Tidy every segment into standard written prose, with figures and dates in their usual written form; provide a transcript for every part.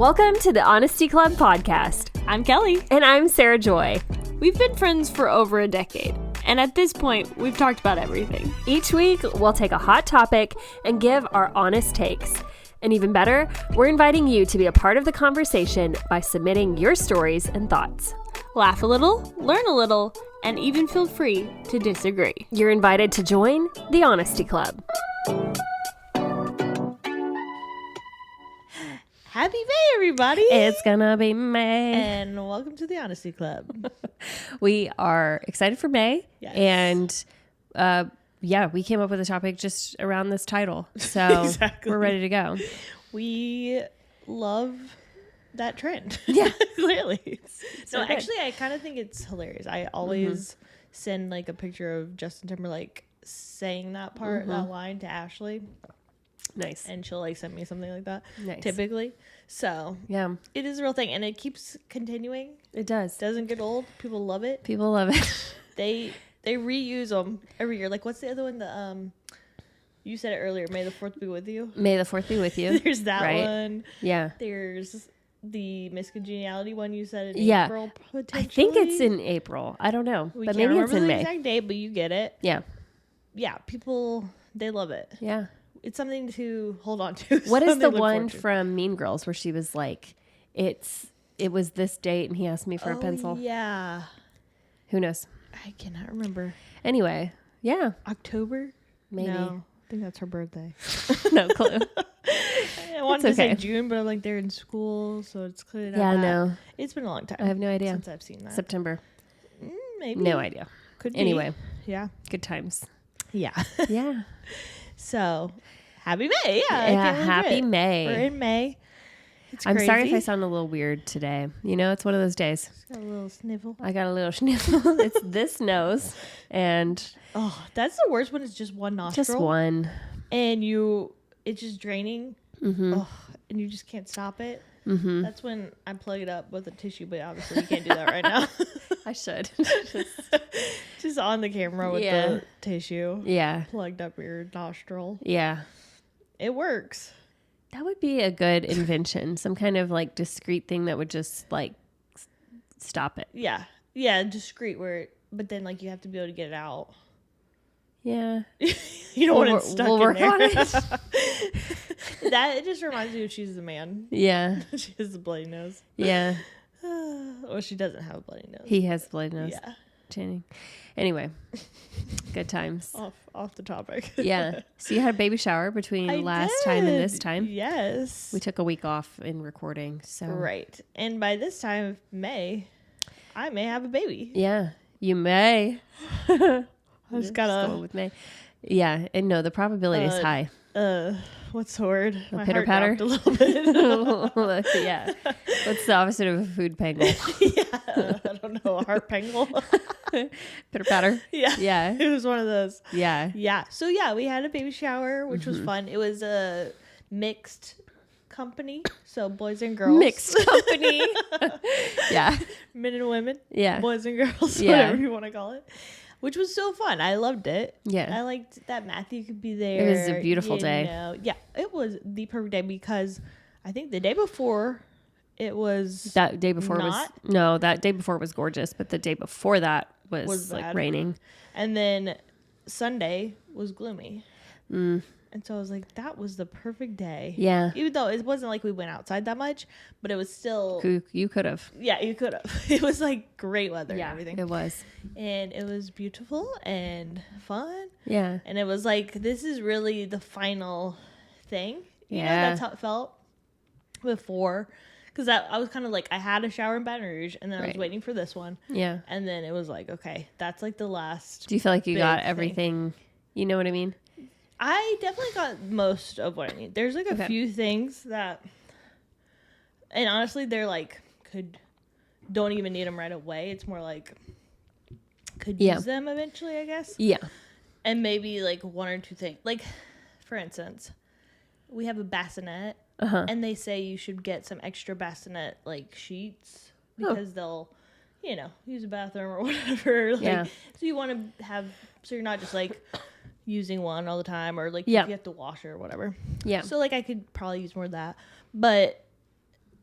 Welcome to the Honesty Club podcast. I'm Kelly. And I'm Sarah Joy. We've been friends for over a decade, and at this point, we've talked about everything. Each week, we'll take a hot topic and give our honest takes. And even better, we're inviting you to be a part of the conversation by submitting your stories and thoughts. Laugh a little, learn a little, and even feel free to disagree. You're invited to join the Honesty Club. Happy May, everybody! It's gonna be May. And welcome to the Honesty Club. We are excited for May. Yes. And we came up with a topic just around this title. So Exactly. We're ready to go. We love that trend. Yeah. Clearly. So No, good. actually, I kind of think it's hilarious. I always send like a picture of Justin Timberlake saying that part, that line to Ashley. Nice. And she'll like send me something like that. Nice. Typically. So Yeah, it is a real thing, and it keeps continuing. it does. Doesn't get old. People love it. People love it. They reuse them every year. Like, what's the other one? The you said it earlier. May the 4th be with you. May the 4th be with you. There's that right? one. Yeah. There's the miscongeniality one you said in Yeah. April. I think it's in April. I don't know. We but can't maybe it's remember in the May. exact date, but you get it. Yeah. Yeah, people, they love it. Yeah. It's something to hold on to. What is something the to look one forward to. from Mean Girls where she was like, it was this date and he asked me for a pencil? Yeah. Who knows? I cannot remember. Anyway, yeah. October? Maybe. No, I think that's her birthday. No clue. I wanted to say okay. June, but I'm like, they're in school, so it's clearly not Yeah, that. no. It's been a long time. I have no idea. Since I've seen that. September. Maybe. No idea. Could be. Anyway, Yeah. good times. Yeah. Yeah. So, happy May. Yeah. I Yeah, can't believe happy it. May. We're in May. It's I'm crazy. sorry if I sound a little weird today. You know, it's one of those days. Just got a little sniffle. I got a little sniffle. It's this nose and Oh, that's the worst when it's just one nostril. just one. And it's just draining. Oh, and you just can't stop it. Mm-hmm. That's when I plug it up with a tissue, but obviously you can't do that right now. I should. Just on the camera with Yeah. the tissue Yeah. plugged up your nostril. Yeah. It works. That would be a good invention. Some kind of like discreet thing that would just like stop it. Yeah. Yeah, discreet but then like you have to be able to get it out. Yeah. You don't want it stuck we'll in work there. on it. That it just reminds me of She's the Man. Yeah. She has the bloody nose. Yeah. Well, she doesn't have a bloody nose. He has blood nose. Yeah. Channing. Anyway. Good times. Off the topic. Yeah. So you had a baby shower between I last time and this did. time. Yes. We took a week off in recording. So Right. And by this time of May, I may have a baby. yeah, you may. I just Just gotta going with May. Yeah, and no, the probability is high. what's the word? My pitter heart patter? dropped a little bit. Yeah. What's the opposite of a food pangle? Yeah. I don't know, a heart pangle. Pitter patter. Yeah. Yeah. It was one of those. Yeah. Yeah. So yeah, we had a baby shower, which was fun. It was a mixed company, so boys and girls. Mixed company. Yeah. Men and women. Yeah. Boys and girls, Yeah. whatever you want to call it. Which was so fun. I loved it. Yeah. I liked that Matthew could be there. It was a beautiful day. Yeah, it was the perfect day because I think the day before it was That day before that day before was gorgeous, but the day before that was like bad. raining. And then Sunday was gloomy. Mm. And so I was like, that was the perfect day. Yeah. Even though it wasn't like we went outside that much, but it was still. You could have. Yeah, you could have. It was like great weather Yeah, and everything. it was. And it was beautiful and fun. Yeah. And it was like, this is really the final thing. You know, Yeah. that's how it felt before. Because I was kind of like, I had a shower in Baton Rouge, and then I was Right. waiting for this one. Yeah. And then it was like, okay, that's like the last. Do you feel like you big got thing. everything? You know what I mean? I definitely got most of what I need. There's like a few things that, and honestly, they're like, don't even need them right away. It's more like, could use them eventually, I guess. Yeah. And maybe like one or two things. Like, for instance, we have a bassinet, and they say you should get some extra bassinet like sheets because they'll, use a bathroom or whatever. Like, so you want to have, so you're not just like using one all the time, or like if you have to wash it or whatever. Yeah. So like I could probably use more of that, but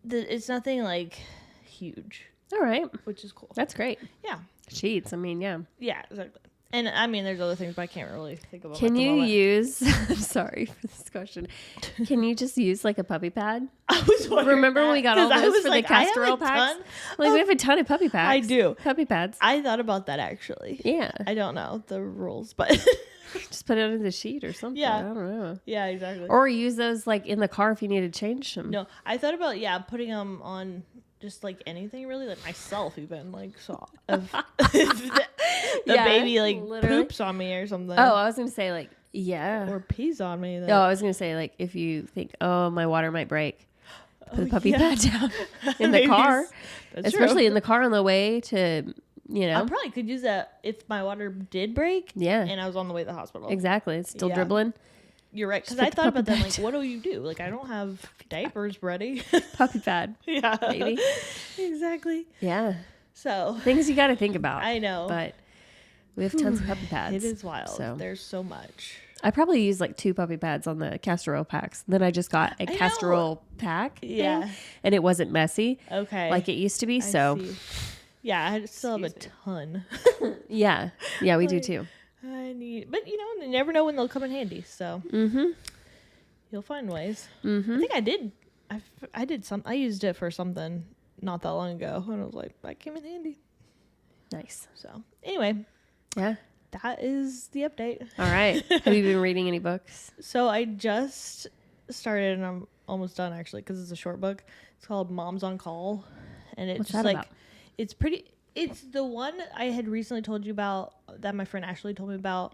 it's nothing like huge, All right. which is cool. That's great. Yeah. Sheets. I mean, yeah. Yeah, exactly. And I mean, there's other things, but I can't really think of them. Can at the you moment. use, I'm sorry for this question. Can you just use like a puppy pad? I was wondering Remember when we got all that, 'cause I those was for like, the castor oil packs? Like we have a ton of puppy packs. I do. Puppy pads. I thought about that actually. Yeah. I don't know the rules, but Just put it under the sheet or something. Yeah. I don't know. yeah, exactly. Or use those like in the car if you need to change them. No, I thought about putting them on just like anything really, like myself even, like so if the Yeah, baby like literally. poops on me or something. Oh, I was going to say like, yeah. Or pees on me. No, I was going to say like if you think, oh, my water might break, put the puppy yeah. pad down in the Maybe car. That's Especially true. in the car on the way to, you know. I probably could use that if my water did break. Yeah. And I was on the way to the hospital. Exactly. It's still Yeah. dribbling. You're right. Because Just I put the thought about puppy that. Like, pad. what do you do? Like, I don't have diapers ready. Puppy pad. yeah. Maybe. Exactly. Yeah. So. Things you got to think about. I know. But we have tons of puppy pads. It is wild. So. There's so much. I probably used like 2 puppy pads on the castor oil packs. Then I just got a I castor know. oil pack. Yeah. thing, and it wasn't messy Okay. like it used to be. I So see. Yeah, I still have a Excuse ton. yeah. Yeah, we do Like, too. I need, but you know, you never know when they'll come in handy. So Mm-hmm. you'll find ways. Mm-hmm. I think I did. I did some. I used it for something not that long ago, and I was like, that came in handy. Nice. So anyway, Yeah. that is the update. All right. Have you been reading any books? So I just started, and I'm almost done actually because it's a short book. It's called Moms on Call, and it's What's just that like about? it's pretty. It's the one I had recently told you about that my friend Ashley told me about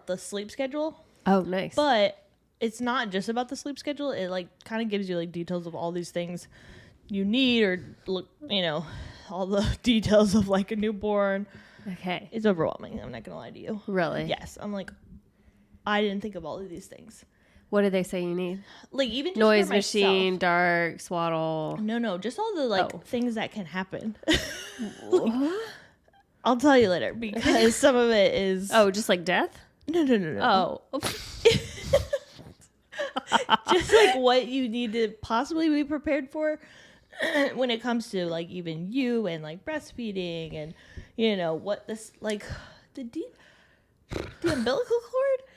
the sleep schedule. Oh, nice. But it's not just about the sleep schedule. It like kind of gives you like details of all these things you need, or look, you know, all the details of like a newborn. Okay. It's overwhelming. I'm not gonna lie to you. Really? Yes, I'm like, I didn't think of all of these things. What did they say you need? Like even just Noise for myself. machine, dark, swaddle. No, just all the like Oh. things that can happen. What? I'll tell you later because some of it is. Oh, just like death? No. Oh. Just like what you need to possibly be prepared for when it comes to like even you and like breastfeeding and you know what this like the umbilical cord.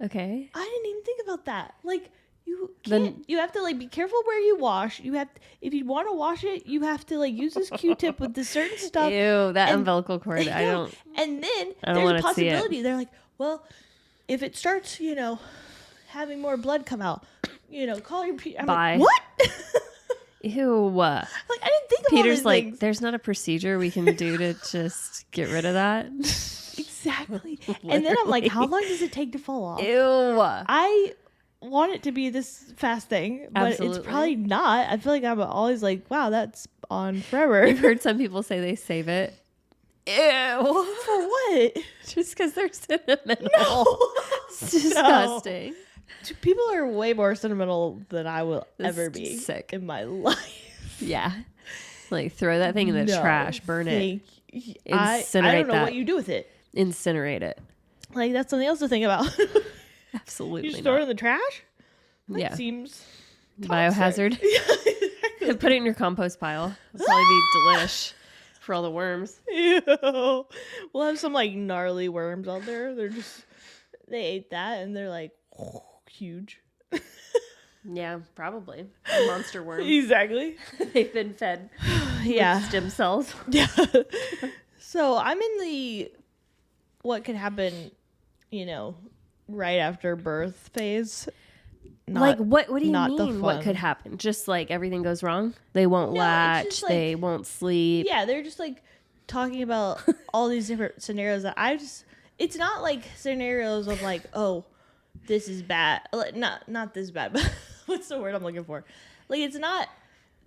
Okay. I didn't even think about that. Like you Then- can't. You have to like be careful where you wash. You have if you want to wash it, you have to like use this Q-tip with this certain stuff. Ew, that and- umbilical cord. I know. don't. And then I don't there's a wanna see it. possibility. They're like, well, if it starts, you know, having more blood come out, you know, call your. I'm Bye. like, what? Ew. Like I didn't think of all Peter's these like, things. there's not a procedure we can do to just get rid of that. Exactly. And then I'm like, how long does it take to fall off? Ew. I want it to be this fast thing, but Absolutely. it's probably not. I feel like I'm always like, wow, that's on forever. I've heard some people say they save it. Ew. For what? Just because they're sentimental. No. It's disgusting. People are way more sentimental than I will That's ever be sick. in my life. Yeah. Like throw that thing in the No, trash, burn it, I Incinerate don't know that. what you do with it. incinerate it. Like that's something else to think about. Absolutely You just throw it not. in the trash? That Yeah. seems Biohazard. toxic. Put it in your compost pile. It'll probably be delish for all the worms. Ew. We'll have some like gnarly worms out there. They ate that and they're like huge. Yeah, probably. Monster worms. Exactly. They've been fed Yeah. stem cells. Yeah. So I'm in the what could happen, you know, right after birth phase. Like what do you not the mean what fun. could happen? Just like everything goes wrong? They won't No, it's latch, just, like- they won't sleep. Yeah, they're just like talking about all these different scenarios that it's not like scenarios of like, oh, this is bad. Like, not this bad, but what's the word I'm looking for? Like it's not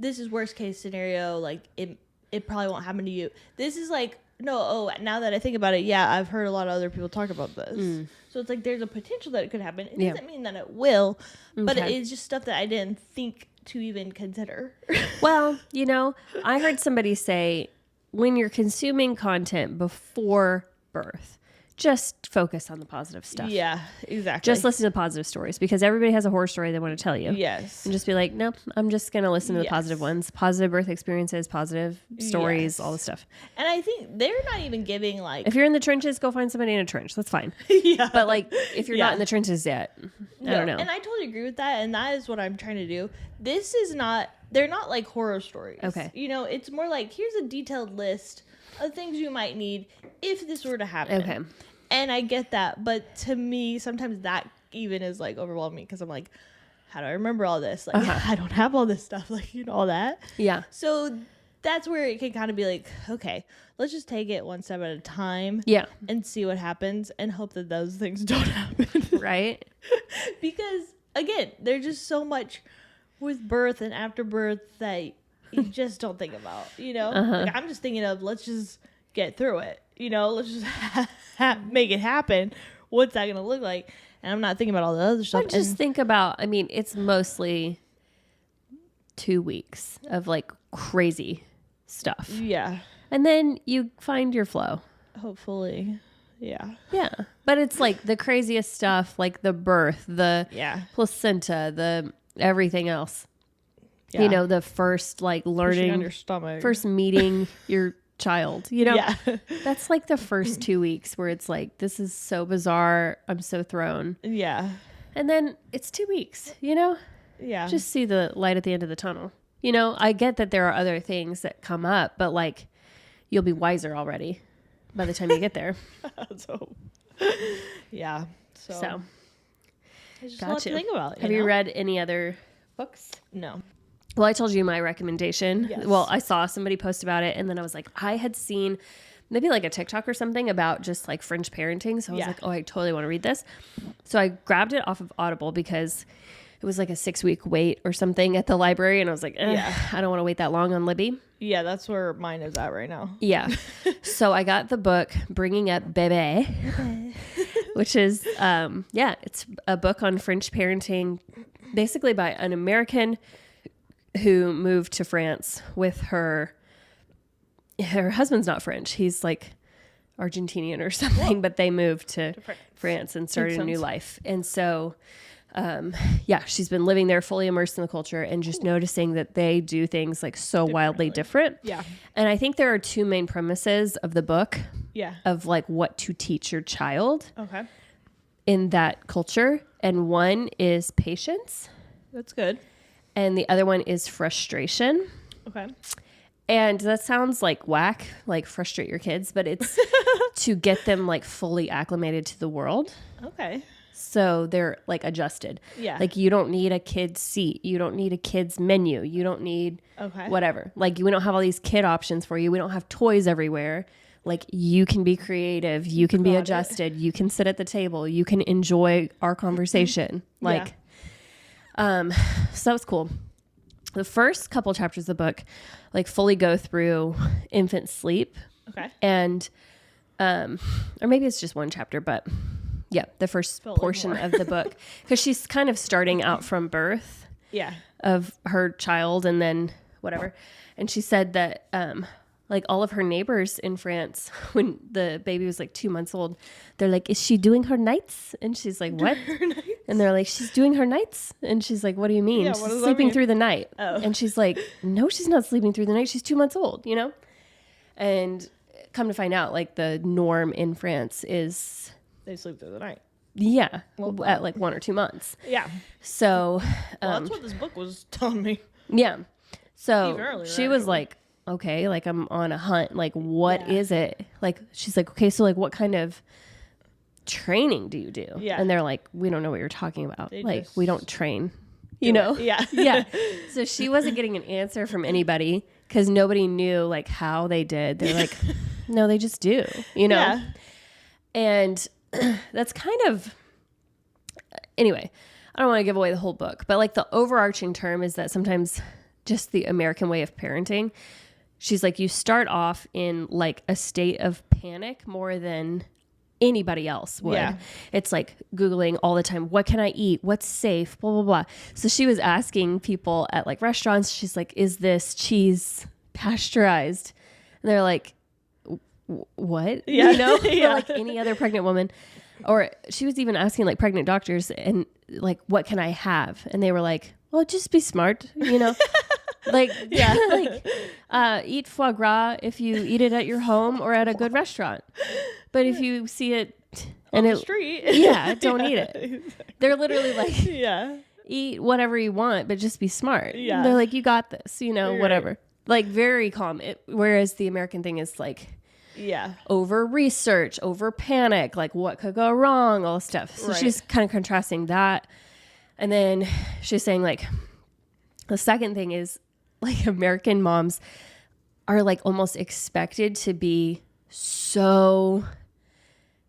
this is worst case scenario, like it probably won't happen to you. This is like now that I think about it, yeah, I've heard a lot of other people talk about this. So it's like there's a potential that it could happen. It Yeah. doesn't mean that it will, but Okay. it's just stuff that I didn't think to even consider. Well, you know, I heard somebody say when you're consuming content before birth, just focus on the positive stuff. Yeah, exactly. Just listen to positive stories because everybody has a horror story they want to tell you. Yes. And just be like, nope, I'm just going to listen to the positive ones, positive birth experiences, positive stories, all the stuff. And I think they're not even giving like... If you're in the trenches, go find somebody in a trench. That's fine. Yeah. But like, if you're not in the trenches yet, I don't know. And I totally agree with that. And that is what I'm trying to do. This is not... They're not like horror stories. Okay. You know, it's more like, here's a detailed list of things you might need if this were to happen. Okay. And I get that, but to me, sometimes that even is like overwhelming because I'm like, how do I remember all this? Like, I don't have all this stuff, like, you know, all that. Yeah. So that's where it can kind of be like, okay, let's just take it one step at a time. Yeah. And see what happens and hope that those things don't happen. Right. Because again, there's just so much with birth and after birth that you just don't think about, you know? Like, I'm just thinking of, let's just get through it. You know, let's just make it happen. What's that going to look like? And I'm not thinking about all the other stuff. But just think about, I mean, it's mostly 2 weeks of like crazy stuff. Yeah. And then you find your flow. Hopefully. Yeah. Yeah. But it's like the craziest stuff, like the birth, the placenta, the everything else. Yeah. You know, the first like learning, on your stomach. First meeting your child, you know, that's like the first 2 weeks where it's like, this is so bizarre. I'm so thrown. Yeah. And then it's 2 weeks, you know, just see the light at the end of the tunnel. You know, I get that there are other things that come up, but like you'll be wiser already by the time you get there. So, yeah. So just a lot to think about. Have you read any other books? No. Well, I told you my recommendation. Yes. Well, I saw somebody post about it, and then I was like, I had seen maybe like a TikTok or something about just like fringe parenting. So I was like, oh, I totally want to read this. So I grabbed it off of Audible because it was like a 6-week wait or something at the library. And I was like, I don't want to wait that long on Libby. Yeah, that's where mine is at right now. Yeah. So I got the book, Bringing Up Bebe, which is, it's a book on French parenting, basically by an American who moved to France with her husband's not French. He's like Argentinian or something, but they moved to France and started a new life. And so, she's been living there fully immersed in the culture and just noticing that they do things like so wildly different. Yeah. And I think there are two main premises of the book. Yeah. Of like what to teach your child. Okay. In that culture. And one is patience. That's good. And the other one is frustration. Okay. And that sounds like whack, like frustrate your kids, but it's to get them like fully acclimated to the world. Okay. So they're like adjusted. Yeah. Like you don't need a kid's seat. You don't need a kid's menu. You don't need whatever. Like we don't have all these kid options for you. We don't have toys everywhere. Like you can be creative. You can be adjusted. You can sit at the table. You can enjoy our conversation. Like, so that was cool. The first couple chapters of the book, like fully go through infant sleep. Okay. And, or maybe it's just one chapter, but yeah, the first portion of the book, because she's kind of starting out from birth of her child and then whatever. And she said that, like all of her neighbors in France, when the baby was like 2 months old, they're like, is she doing her nights? And she's like, what? And they're like, she's doing her nights. And she's like, what do you mean? Yeah, she's sleeping through the night. Oh. And she's like, no, she's not sleeping through the night. She's 2 months old, you know? And come to find out, like the norm in France is... They sleep through the night. Yeah. Well, at like 1 or 2 months. Yeah. So... that's what this book was telling me. Yeah. So earlier, she was like, okay, like I'm on a hunt. Like, what is it? Like, she's like, okay, so like what kind of training do you do? Yeah. And they're like, we don't know what you're talking about. Like, we don't train, you do know? it. Yeah. Yeah. So she wasn't getting an answer from anybody because nobody knew like how they did. They're like, no, they just do, you know? Yeah. And that's kind of, anyway, I don't want to give away the whole book, but like the overarching term is that sometimes just the American way of parenting, she's like, you start off in like a state of panic more than anybody else would. Yeah. It's like Googling all the time, what can I eat? What's safe? Blah, blah, blah. So she was asking people at like restaurants, she's like, is this cheese pasteurized? And they're like, what? Yeah. You know, Yeah. like any other pregnant woman. Or she was even asking like pregnant doctors and like, what can I have? And they were like, well, just be smart, you know, like, Yeah. like, eat foie gras if you eat it at your home or at a good restaurant. But if you see it On and the it, street. yeah, don't Yeah. eat it. They're literally like, Yeah. eat whatever you want, but just be smart. Yeah. They're like, you got this, you know, Right. whatever. Like very calm. Whereas the American thing is like Yeah. over research, over panic, like what could go wrong, all this stuff. So Right. she's kind of contrasting that. And then she's saying like, the second thing is like American moms are like almost expected to be so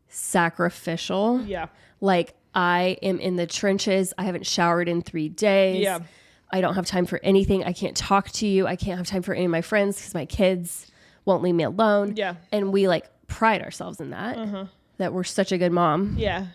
sacrificial. Yeah. Like I am in the trenches. I haven't showered in 3 days. Yeah. I don't have time for anything. I can't talk to you. I can't have time for any of my friends because my kids won't leave me alone. Yeah. And we like pride ourselves in that, that we're such a good mom. Yeah.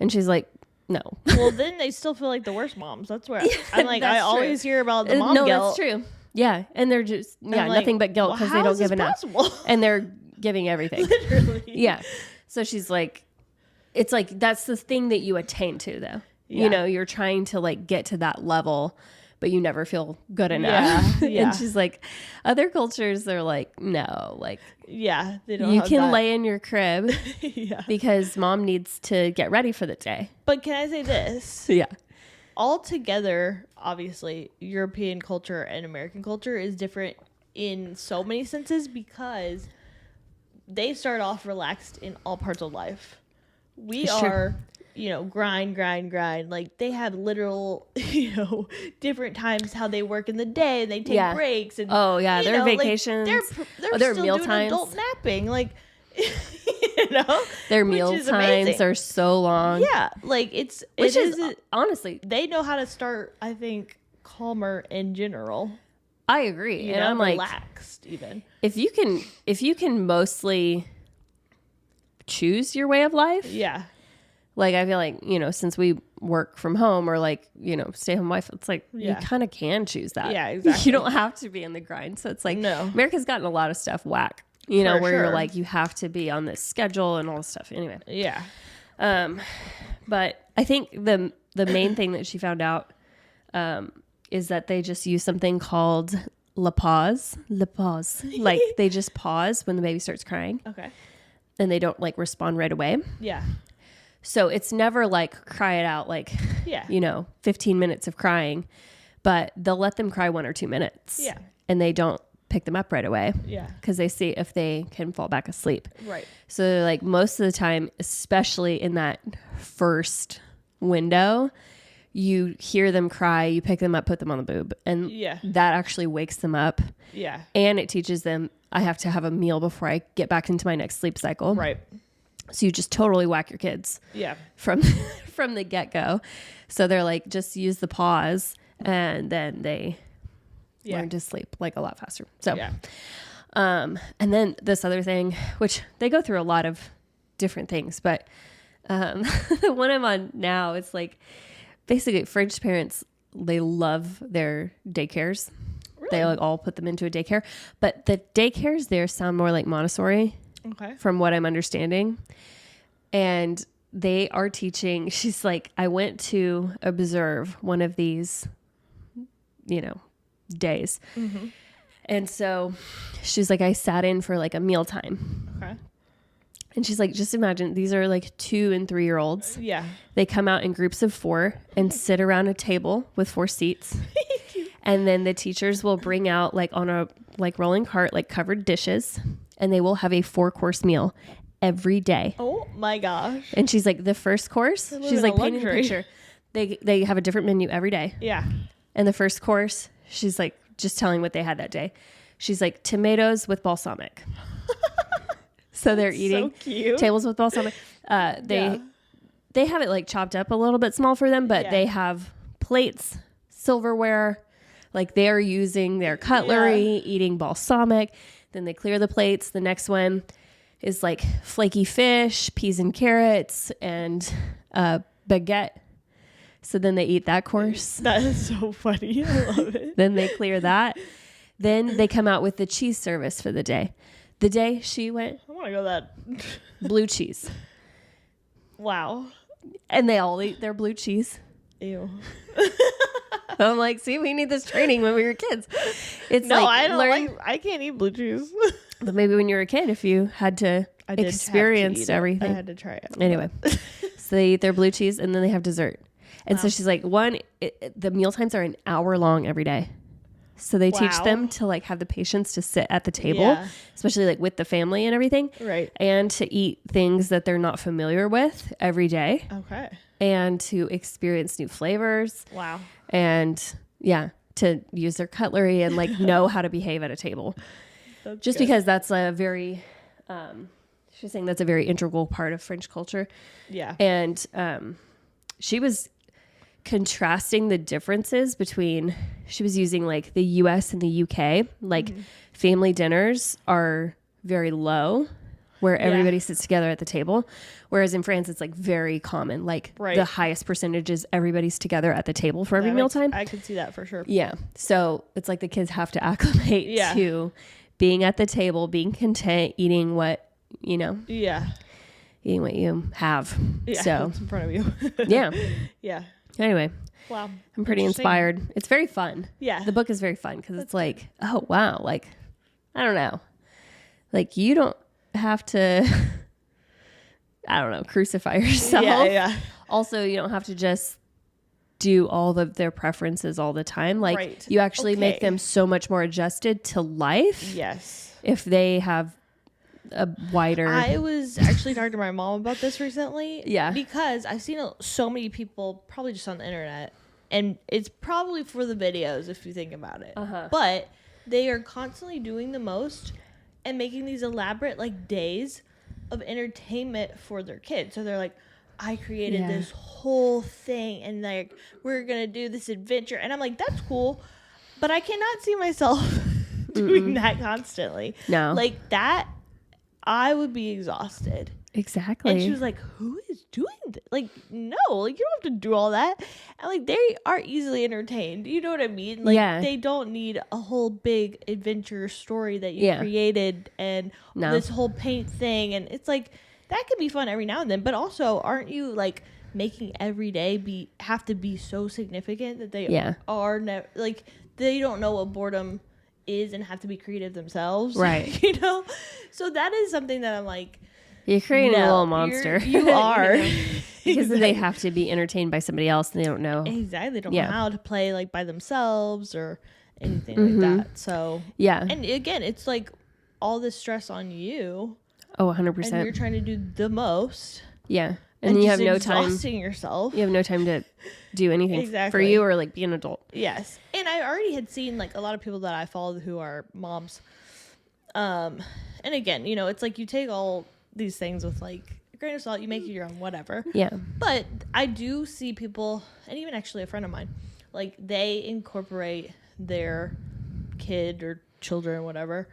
And she's like, no. Well, then they still feel like the worst moms. That's where I'm like, I that's true. always hear about the mom No, guilt. that's true. Yeah. And they're just, I'm yeah, like, nothing but guilt well, because how they don't is give this enough. possible? And they're giving everything. Literally. Yeah. So she's like, it's like, that's the thing that you attain to though. Yeah. You know, you're trying to like get to that level, but you never feel good enough. Yeah, yeah. And she's like, other cultures, they're like, no, like Yeah. They don't you have can that. lay in your crib Yeah. because mom needs to get ready for the day. But can I say this? Yeah. Altogether, obviously, European culture and American culture is different in so many senses because they start off relaxed in all parts of life. We Sure. are, grind. Like they have literal, different times how they work in the day and they take Yeah. breaks and Oh yeah, their like, vacations, they're their still meal doing times. adult napping, like Their which meal is times amazing. are so long. Yeah, like Which is honestly, they know how to start, I think, calmer in general. I agree. And I'm like, relaxed even. if you can mostly choose your way of life, Yeah. like I feel like, since we work from home or like, stay home wife, it's like Yeah. you kind of can choose that. Yeah, exactly. You don't have to be in the grind. So it's like, No. America's gotten a lot of stuff whack, For where you're sure. like, you have to be on this schedule and all this stuff. Anyway. Yeah. But I think the main thing that she found out, is that they just use something called la pause. Like they just pause when the baby starts crying Okay. and they don't like respond right away. Yeah. So it's never like cry it out, like, Yeah. 15 minutes of crying, but they'll let them cry 1 or 2 minutes. Yeah. And they don't pick them up right away Yeah. because they see if they can fall back asleep. Right. So like most of the time, especially in that first window, you hear them cry, you pick them up, put them on the boob, and Yeah. that actually wakes them up. Yeah. And it teaches them, I have to have a meal before I get back into my next sleep cycle. Right. So you just totally whack your kids Yeah. from from the get-go. So they're like, just use the pause, and then they learn to sleep like a lot faster. So, Yeah. and then this other thing, which they go through a lot of different things, but the one I'm on now, it's like basically French parents, they love their daycares. Really? They like all put them into a daycare, but the daycares there sound more like Montessori Okay. from what I'm understanding. And they are teaching, she's like, I went to observe one of these, days. Mm-hmm. And so she's like, I sat in for like a mealtime. Okay. And she's like, just imagine these are like 2 and 3 year olds. Yeah. They come out in groups of 4 and sit around a table with 4 seats. And then the teachers will bring out like on a like rolling cart, like covered dishes, and they will have a 4-course meal every day. Oh my gosh. And she's like, the first course, They're she's living like a painting a luxury. picture. They have a different menu every day. Yeah. And the first course, she's like just telling what they had that day. She's like tomatoes with balsamic. So they're eating So cute. tables with balsamic. They have it like chopped up a little bit small for them, but Yeah. they have plates, silverware, like they're using their cutlery, eating balsamic. Then they clear the plates. The next one is like flaky fish, peas and carrots, and baguette. So then they eat that course. That is so funny. I love it. Then they clear that. Then they come out with the cheese service for the day. The day she went, I want to go that. blue cheese. Wow. And they all eat their blue cheese. Ew. I'm like, see, we need this training when we were kids. It's No, like, I don't I can't eat blue cheese. But maybe when you were a kid, if you had to experience everything. I had to try it. Anyway, so they eat their blue cheese and then they have dessert. And so she's like, the meal times are an hour long every day. So they teach them to like have the patience to sit at the table, especially like with the family and everything. Right. And to eat things that they're not familiar with every day. Okay. And to experience new flavors. Wow. And to use their cutlery and like know how to behave at a table. That's just good. Because that's a very, she's saying that's a very integral part of French culture. Yeah. And she was contrasting the differences between, she was using like the US and the UK, like family dinners are very low where everybody sits together at the table. Whereas in France, it's like very common. Like the highest percentage is everybody's together at the table for every mealtime. I could see that for sure. Yeah. So it's like the kids have to acclimate to being at the table, being content, eating what, eating what you have. Yeah. So what's in front of you. Yeah. Yeah. Anyway. Wow. I'm pretty inspired. It's very fun. Yeah. The book is very fun because it's like, oh, wow. Like, I don't know. Like, you don't have to, I don't know, crucify yourself. Yeah. Also, you don't have to just do all of their preferences all the time. Like, you actually make them so much more adjusted to life. Yes. If they have a wider. I was actually talking to my mom about this recently. Yeah. Because I've seen so many people, probably just on the internet, and it's probably for the videos if you think about it. But they are constantly doing the most and making these elaborate like days of entertainment for their kids. So they're like, I created this whole thing and like we're gonna do this adventure, and I'm like, that's cool, but I cannot see myself doing that constantly. No. Like that, I would be exhausted. Exactly. And she was like, who is doing this? Like, no, like you don't have to do all that. And like they are easily entertained. You know what I mean? Like they don't need a whole big adventure story that you created and this whole paint thing. And it's like that could be fun every now and then. But also, aren't you like making every day have to be so significant that they are like they don't know what boredom is and have to be creative themselves. Right. You know? So that is something that I'm like, you're creating a little monster. You are. Because they have to be entertained by somebody else and they don't know. Exactly. They don't know how to play like by themselves or anything like that. So, and again, it's like all this stress on you. Oh, 100%. And you're trying to do the most. Yeah. And you have no time. Exhausting yourself. You have no time to do anything for you or like be an adult. Yes. And I already had seen like a lot of people that I followed who are moms. And again, it's like you take all these things with like a grain of salt, you make it your own, whatever. Yeah. But I do see people, and even actually a friend of mine, like they incorporate their kid or children, whatever,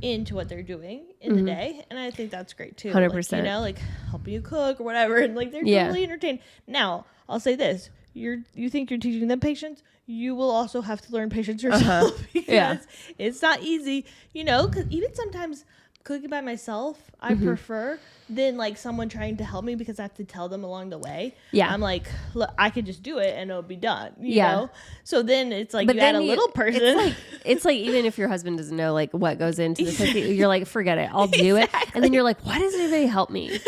into what they're doing in the day. And I think that's great too. 100%. Like, like helping you cook or whatever. And like they're totally entertained. Now, I'll say this. You think you're teaching them patience? You will also have to learn patience yourself because it's not easy, because even sometimes cooking by myself, I prefer than like someone trying to help me because I have to tell them along the way. Yeah. I'm like, look, I could just do it and it'll be done. You know? So then it's like, but you add a little person. It's like even if your husband doesn't know like what goes into the cooking, you're like, forget it. I'll do it. And then you're like, why doesn't anybody help me?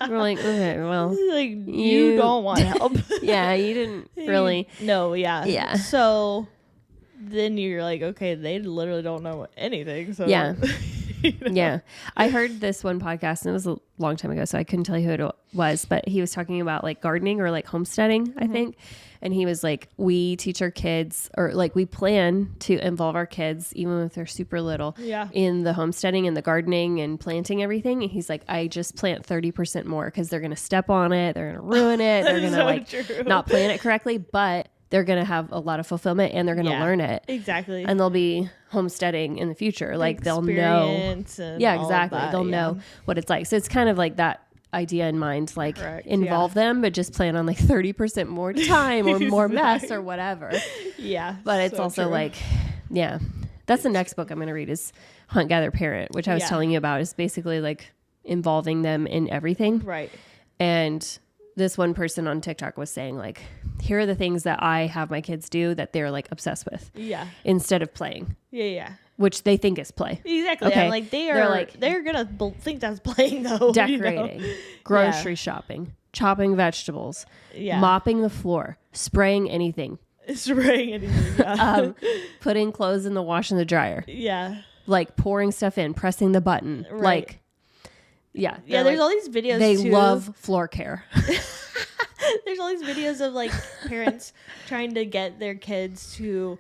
We're like, okay, well. Like, you don't want help. Yeah, you didn't really. No, yeah. Yeah. So then you're like, okay, they literally don't know anything. So yeah. Yeah. I heard this one podcast and it was a long time ago, so I couldn't tell you who it was, but he was talking about like gardening or like homesteading, I think. And he was like, we teach our kids or like we plan to involve our kids, even if they're super little, in the homesteading and the gardening and planting everything. And he's like, I just plant 30% more because they're going to step on it. They're going to ruin it. They're going to not plant it correctly, but they're going to have a lot of fulfillment and they're going to learn it. Exactly. And they'll be homesteading in the future. Like they'll know. Yeah, exactly. They'll know what it's like. So it's kind of like that idea in mind, like involve them, but just plan on like 30% more time or more mess or whatever. Yeah. But it's also like, That's the next book I'm going to read is Hunt, Gather, Parent, which I was telling you about, is basically like involving them in everything. Right. And this one person on TikTok was saying like, here are the things that I have my kids do that they're like obsessed with. Yeah. Instead of playing. Yeah. Which they think is play. Exactly. Okay. I'm like, they're going to think that's playing though. Decorating, grocery shopping, chopping vegetables, mopping the floor, spraying anything. Spraying anything. Yeah. Putting clothes in the wash and the dryer. Yeah. Like pouring stuff in, pressing the button. Right. Like, yeah. Yeah, there's all these videos They too. love floor care. There's all these videos of like parents trying to get their kids to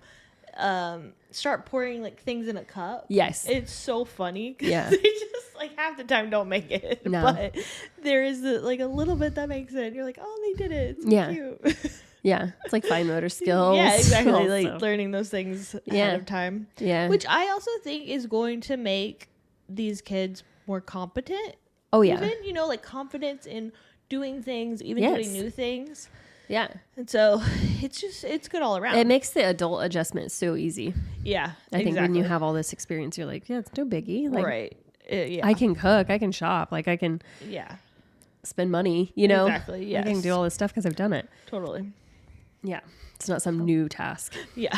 start pouring like things in a cup. Yes. It's so funny. Yeah. They just like half the time don't make it. No. But there is like a little bit that makes it. You're like, oh, they did it. It's so cute. Yeah. It's like fine motor skills. Yeah, exactly. Also. Like learning those things ahead of time. Yeah. Which I also think is going to make these kids more competent. Oh, yeah. Even, you know, like confidence in doing things, even doing new things. Yeah. And so it's good all around. It makes the adult adjustment so easy. Yeah. I think when you have all this experience, you're like, yeah, it's no biggie. Like, right. Yeah. I can cook. I can shop. Like I can spend money, you know? Exactly. Yes. I can do all this stuff because I've done it. Totally. Yeah. It's not some new task. Yeah.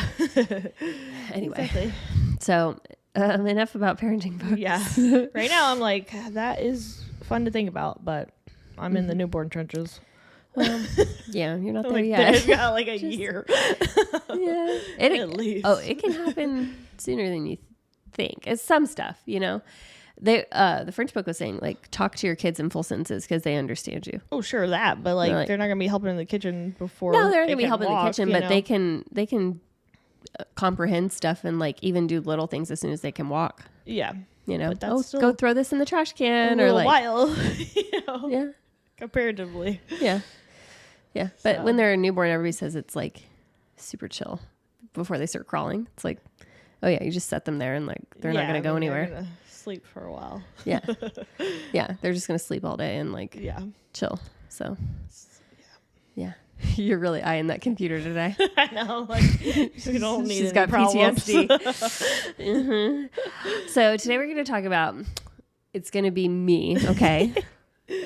Anyway. Exactly. So enough about parenting books. Yeah. Right now I'm like, that is fun to think about, but I'm in the newborn trenches. Well, yeah, you're not there like, yet. I've got like a year. Yeah. At least. Oh, it can happen sooner than you think. It's some stuff, you know. They the French book was saying like talk to your kids in full sentences because they understand you. Oh, sure that, but like they're not gonna be helping in the kitchen before. No, they're not gonna be helping in the kitchen, but know? they can comprehend stuff and like even do little things as soon as they can walk. Yeah, you know. But that's go throw this in the trash can, or like while, you know. Yeah. Comparatively. Yeah. Yeah. But when they're a newborn, everybody says it's like super chill before they start crawling. It's like, oh yeah, you just set them there and like they're not gonna go anywhere. They're gonna sleep for a while. Yeah. Yeah. They're just gonna sleep all day and like chill. So yeah. You're really eyeing that computer today. I know. Like you don't need She's any got problems. PTSD. So today we're gonna talk about it's gonna be me, okay?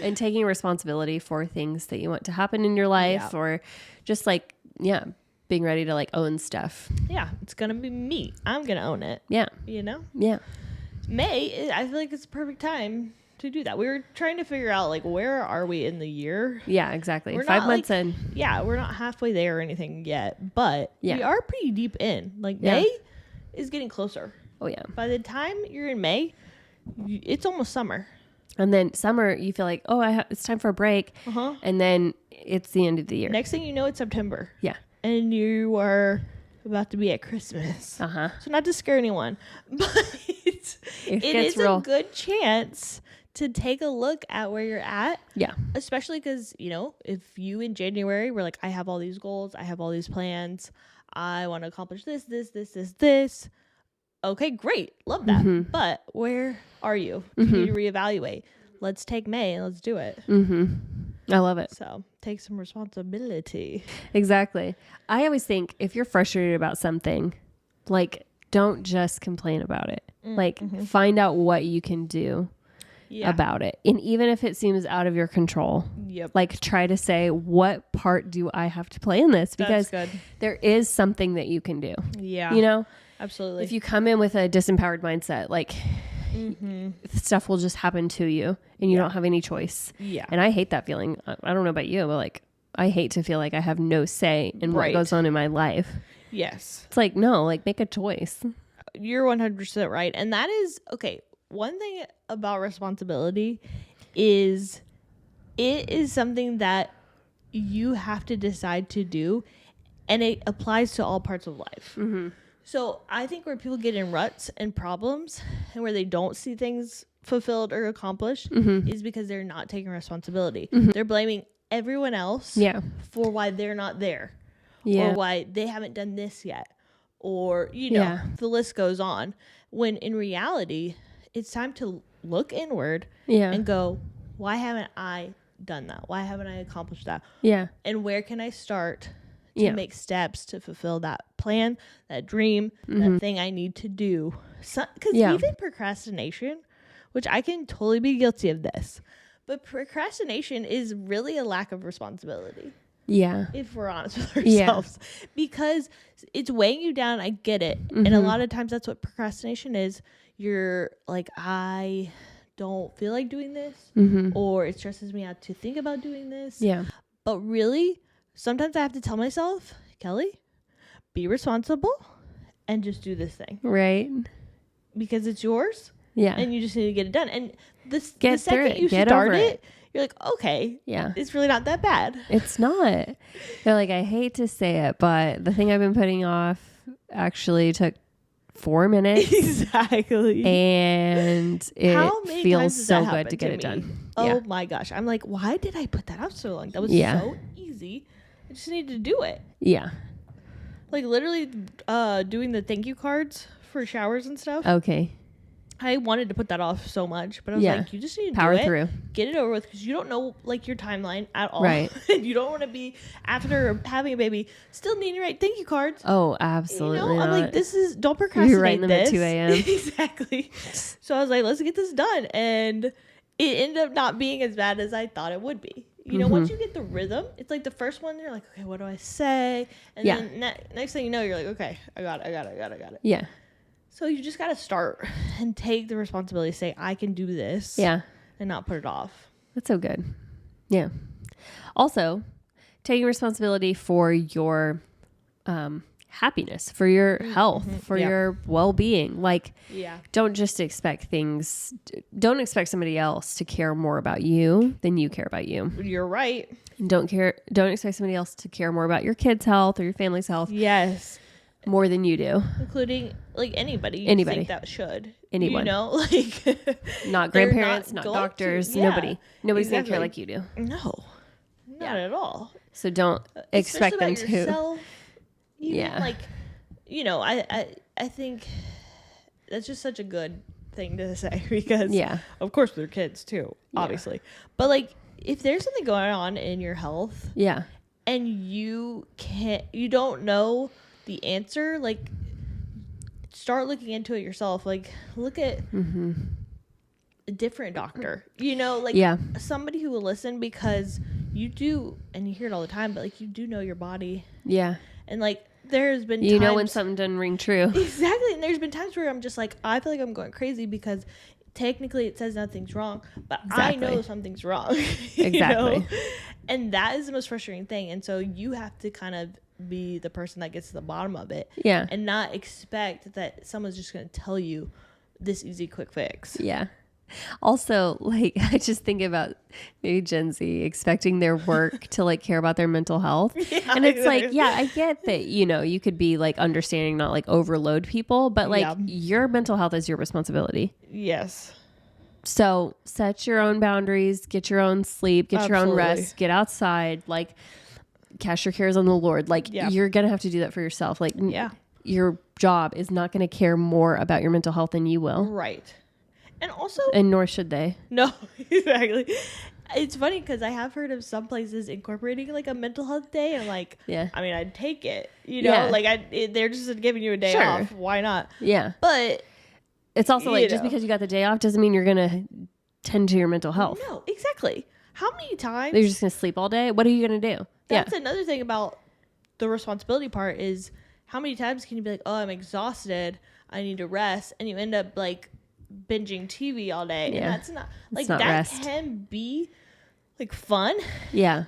And taking responsibility for things that you want to happen in your life or just like, being ready to like own stuff. Yeah, it's going to be me. I'm going to own it. Yeah. You know? Yeah. May, I feel like it's the perfect time to do that. We were trying to figure out like where are we in the year? Yeah, exactly. We're 5 months in. Yeah, we're not halfway there or anything yet, but we are pretty deep in. Like May is getting closer. Oh yeah. By the time you're in May, it's almost summer. And then summer, you feel like, oh, it's time for a break. Uh-huh. And then it's the end of the year. Next thing you know, it's September. Yeah. And you are about to be at Christmas. Uh-huh. So not to scare anyone, but it is real. a good chance to take a look at where you're at. Yeah. Especially because, you know, if you in January were like, I have all these goals, I have all these plans, I want to accomplish this. Okay, great. Love that. Mm-hmm. But where are you? You need to reevaluate. Let's take May and let's do it. Mm-hmm. I love it. So take some responsibility. Exactly. I always think if you're frustrated about something, like don't just complain about it. Like find out what you can do about it. And even if it seems out of your control, like try to say, what part do I have to play in this? Because there is something that you can do. Yeah. You know? Absolutely. If you come in with a disempowered mindset, like stuff will just happen to you and you don't have any choice. Yeah. And I hate that feeling. I don't know about you, but like I hate to feel like I have no say in what goes on in my life. Yes. It's like, no, like make a choice. You're 100% right. And that is, okay, one thing about responsibility is it is something that you have to decide to do, and it applies to all parts of life. Mm-hmm. So I think where people get in ruts and problems and where they don't see things fulfilled or accomplished is because they're not taking responsibility. They're blaming everyone else for why they're not there or why they haven't done this yet. Or, you know, the list goes on. When in reality, it's time to look inward and go, why haven't I done that? Why haven't I accomplished that? Yeah. And where can I start to make steps to fulfill that plan, that dream, that thing I need to do. Because even procrastination, which I can totally be guilty of this, but procrastination is really a lack of responsibility. Yeah. If we're honest with ourselves. Yeah. Because it's weighing you down. I get it. And a lot of times that's what procrastination is. You're like, I don't feel like doing this, or it stresses me out to think about doing this. Yeah. But really, sometimes I have to tell myself, Kelly, be responsible and just do this thing. Right. Because it's yours. Yeah. And you just need to get it done. And the second you start it, you're like, okay, yeah, it's really not that bad. It's not. They're like, I hate to say it, but the thing I've been putting off actually took 4 minutes. Exactly. And it feels so good to get it done. Oh my gosh. I'm like, why did I put that off so long? That was so easy. I just needed to do it. Yeah. Like literally doing the thank you cards for showers and stuff. Okay. I wanted to put that off so much, but I was like, you just need to power do it, through, get it over with, because you don't know like your timeline at all. Right. And you don't want to be after having a baby still needing to write thank you cards. Oh, absolutely. You know, I'm like, don't procrastinate. You're writing them at 2 a.m. Exactly. So I was like, let's get this done, and it ended up not being as bad as I thought it would be. You know, once you get the rhythm, it's like the first one, you're like, okay, what do I say? And then next thing you know, you're like, okay, I got it. Yeah. So you just got to start and take the responsibility, say, I can do this. Yeah. And not put it off. That's so good. Yeah. Also, taking responsibility for your happiness, for your health, for your well-being. Like, don't just expect don't expect somebody else to care more about you than you care about you. You're right. And don't expect somebody else to care more about your kids' health or your family's health. Yes. More than you do. Including like anybody you think that should. Anyone. You know, like not grandparents, not doctors, nobody's gonna care like you do. No. Not at all. So don't expect them to. Yourself, like, you know, I think that's just such a good thing to say, because of course they're kids too, obviously. But like, if there's something going on in your health, and you don't know the answer, like, start looking into it yourself. Like, look at a different doctor, you know, like somebody who will listen, because you do, and you hear it all the time, but like, you do know your body. Yeah. And like, there's been times, know when something doesn't ring true. Exactly. And there's been times where I'm just like, I feel like I'm going crazy because technically it says nothing's wrong, but I know something's wrong. Exactly. Know? And that is the most frustrating thing. And so you have to kind of be the person that gets to the bottom of it. Yeah. And not expect that someone's just going to tell you this easy, quick fix. Yeah. Also, like, I just think about maybe Gen Z expecting their work to like care about their mental health. And it's like, I get that, you know, you could be like understanding, not like overload people, but like your mental health is your responsibility. Yes. So set your own boundaries, get your own sleep, get your own rest, get outside, like, cast your cares on the Lord. Like, you're going to have to do that for yourself. Like, your job is not going to care more about your mental health than you will. Right. And also, and nor should they. No, exactly. It's funny because I have heard of some places incorporating like a mental health day, and like, I mean, I'd take it, you know, like they're just giving you a day off. Why not? Yeah. But it's also like, just because you got the day off doesn't mean you're going to tend to your mental health. No, exactly. How many times? You're just going to sleep all day? What are you going to do? That's another thing about the responsibility part, is how many times can you be like, oh, I'm exhausted, I need to rest, and you end up like binging TV all day. And that's not like, that rest can be like fun. Yeah.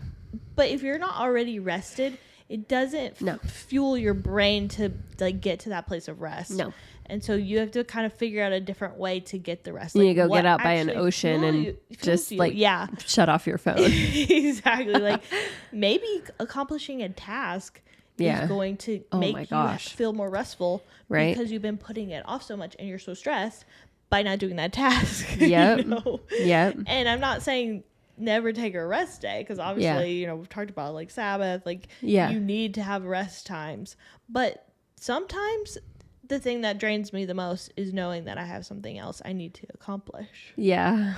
But if you're not already rested, it doesn't fuel your brain to like get to that place of rest. No. And so you have to kind of figure out a different way to get the rest. Like, you go get out by an ocean and just like shut off your phone. Exactly. Like, maybe accomplishing a task is going to make you feel more restful, right? Because you've been putting it off so much and you're so stressed by not doing that task. Yep. You know? Yep. And I'm not saying never take a rest day, because obviously, you know, we've talked about like Sabbath, like you need to have rest times. But sometimes the thing that drains me the most is knowing that I have something else I need to accomplish. Yeah.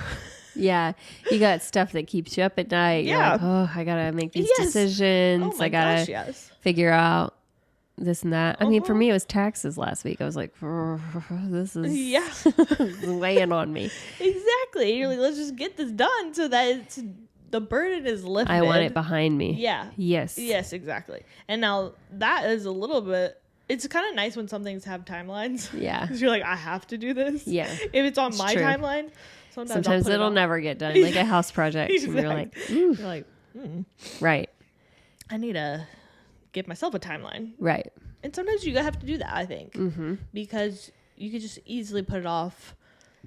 Yeah. You got stuff that keeps you up at night. You're like, oh, I got to make these decisions. Oh my I got to figure out this and that. I mean, for me, it was taxes last week. I was like, this is weighing on me. Exactly. You're like, let's just get this done so that the burden is lifted. I want it behind me. Yeah. Yes. Yes, exactly. And now that is a little bit, it's kind of nice when some things have timelines. Yeah. Because you're like, I have to do this. Yeah. If it's on my timeline, sometimes it'll never get done. Like a house project. Exactly. And you're like, right. I need to give myself a timeline. Right. And sometimes you have to do that, I think. Mm-hmm. Because you could just easily put it off.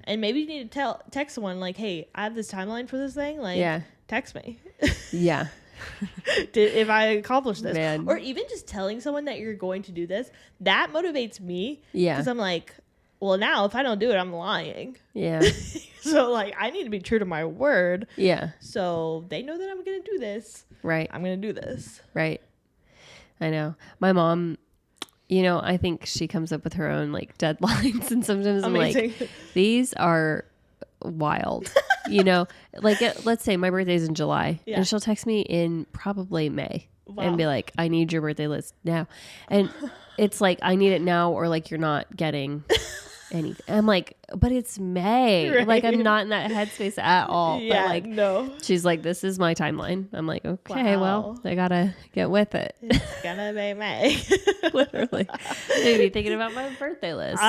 And maybe you need to text someone like, hey, I have this timeline for this thing. Like, text me. Yeah. If I accomplish this. Man. Or even just telling someone that you're going to do this. That motivates me. Yeah. Because I'm like, well, now if I don't do it, I'm lying. Yeah. So, like, I need to be true to my word. Yeah. So they know that I'm going to do this. Right. I'm going to do this. Right. I know. My mom, you know, I think she comes up with her own like deadlines, and sometimes Amazing. I'm like, these are wild. You know, like let's say my birthday's in July, and she'll text me in probably May and be like, I need your birthday list now. And it's like, I need it now, or like, you're not getting anything. I'm like, but it's May. Right. Like, I'm not in that headspace at all. Yeah, but like, no. She's like, this is my timeline. I'm like, okay, well, I gotta get with it. It's gonna be May. Literally. Maybe thinking about my birthday list.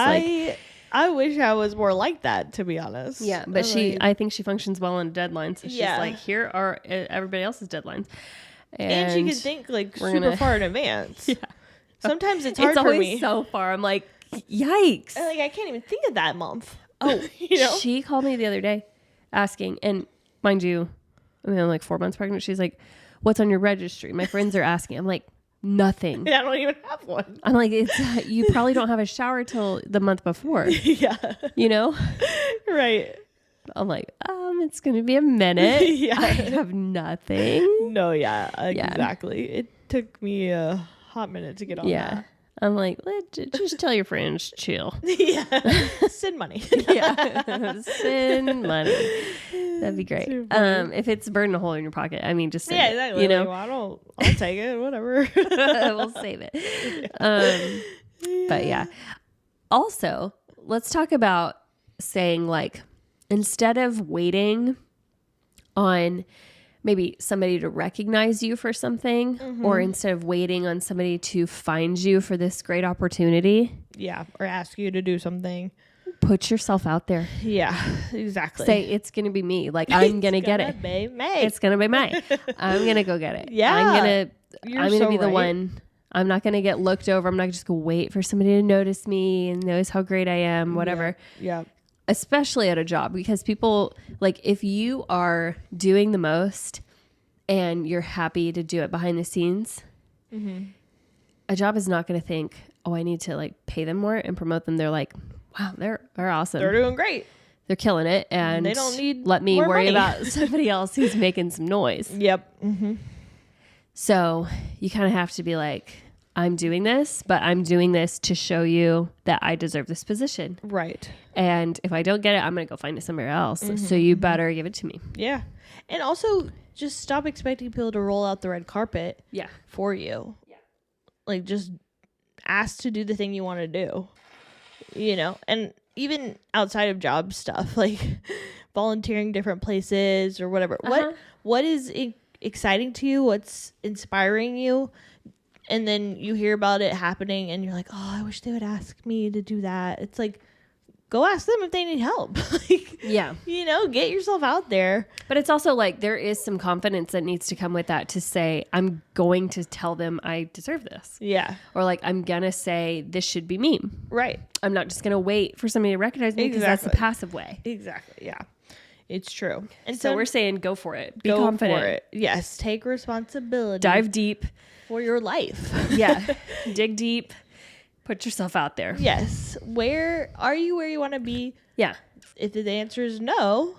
I wish I was more like that, to be honest. Yeah, but I think she functions well on deadlines. So she's like, here are everybody else's deadlines. And she can think like super far in advance. Yeah. Sometimes it's hard for me. It's so far. I'm like, yikes. Like, I can't even think of that month. Oh, you know? She called me the other day asking, and mind you, I mean, I'm like 4 months pregnant. She's like, what's on your registry? My friends are asking. I'm like, nothing. I don't even have one. I'm like, it's you probably don't have a shower till the month before. Yeah. You know? Right. I'm like, it's going to be a minute. Yeah. I have nothing. No, yeah, exactly. Yeah. It took me a hot minute to get on that. I'm like, just tell your friends, chill. Yeah. Send money. Yeah. Send money. That'd be great. If it's burning a hole in your pocket, I mean, just send it, exactly. You know, like, well, I'll take it. Whatever. We'll save it. But yeah. Also, let's talk about saying, like, instead of waiting on maybe somebody to recognize you for something, or instead of waiting on somebody to find you for this great opportunity. Yeah. Or ask you to do something. Put yourself out there. Yeah, exactly. Say, it's going to be me. Like, I'm going to get it. It's going to be May. I'm going to go get it. Yeah. I'm going to be the one. I'm not going to get looked over. I'm not just going to wait for somebody to notice me and notice how great I am, whatever. Yeah. Especially at a job, because people, like, if you are doing the most and you're happy to do it behind the scenes, a job is not going to think, oh, I need to like pay them more and promote them. They're like, wow, they're awesome. They're doing great. They're killing it. And they don't need let me more worry money. about somebody else who's making some noise. Yep. Mm-hmm. So you kind of have to be like, I'm doing this, but I'm doing this to show you that I deserve this position. Right. And if I don't get it, I'm going to go find it somewhere else. So you better give it to me. Yeah. And also just stop expecting people to roll out the red carpet for you. Yeah. Like, just ask to do the thing you want to do, you know? And even outside of job stuff, like volunteering different places or whatever. What is exciting to you? What's inspiring you? And then you hear about it happening and you're like, oh, I wish they would ask me to do that. It's like, go ask them if they need help. Like, yeah. You know, get yourself out there. But it's also like, there is some confidence that needs to come with that to say, I'm going to tell them I deserve this. Yeah. Or like, I'm going to say, this should be me. Right. I'm not just going to wait for somebody to recognize me, because that's the passive way. Exactly. Yeah. It's true. And so we're saying, go for it. Be confident. For it. Yes. Take responsibility. Dive deep. For your life. Yeah. Dig deep. Put yourself out there. Yes. Where are you where you want to be? Yeah. If the answer is no,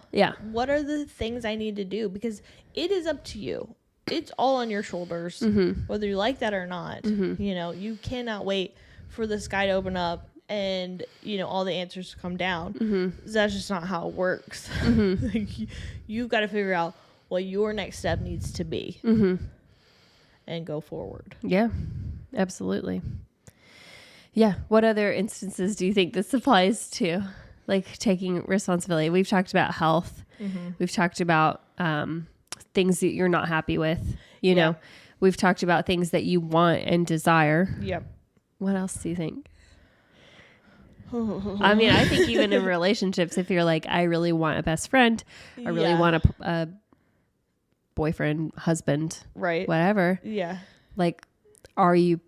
what are the things I need to do? Because it is up to you. It's all on your shoulders, whether you like that or not. You know, you cannot wait for the sky to open up and all the answers come down. Mm-hmm. That's just not how it works. Mm-hmm. Like, you've got to figure out what your next step needs to be, Mm-hmm. and go forward. Yeah, absolutely. Yeah. What other instances do you think this applies to? Like taking responsibility. We've talked about health. Mm-hmm. We've talked about things that you're not happy with. You know, we've talked about things that you want and desire. Yep. What else do you think? I mean, I think even in relationships, if you're like, I really want a best friend, I really want a boyfriend, husband, right, whatever. Yeah. Like, are you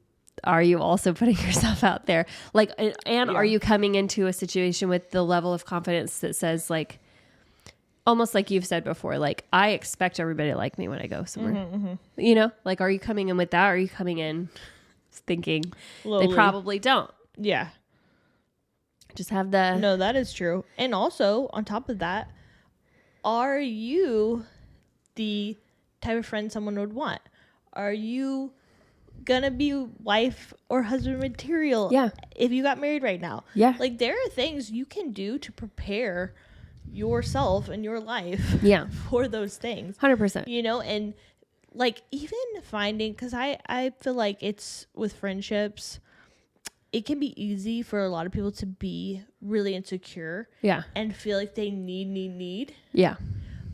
also putting yourself out there? Like, and are you coming into a situation with the level of confidence that says, like, almost like you've said before, like, I expect everybody to like me when I go somewhere. Mm-hmm, mm-hmm. You know, like, are you coming in with that? Or are you coming in thinking they probably don't? Yeah. Just have the... No, that is true. And also, on top of that, are you the type of friend someone would want? Are you gonna be wife or husband material? Yeah. If you got married right now. Yeah. Like, there are things you can do to prepare yourself and your life for those things. 100%. And like, even finding, because I feel like it's with friendships, it can be easy for a lot of people to be really insecure and feel like they need. Yeah.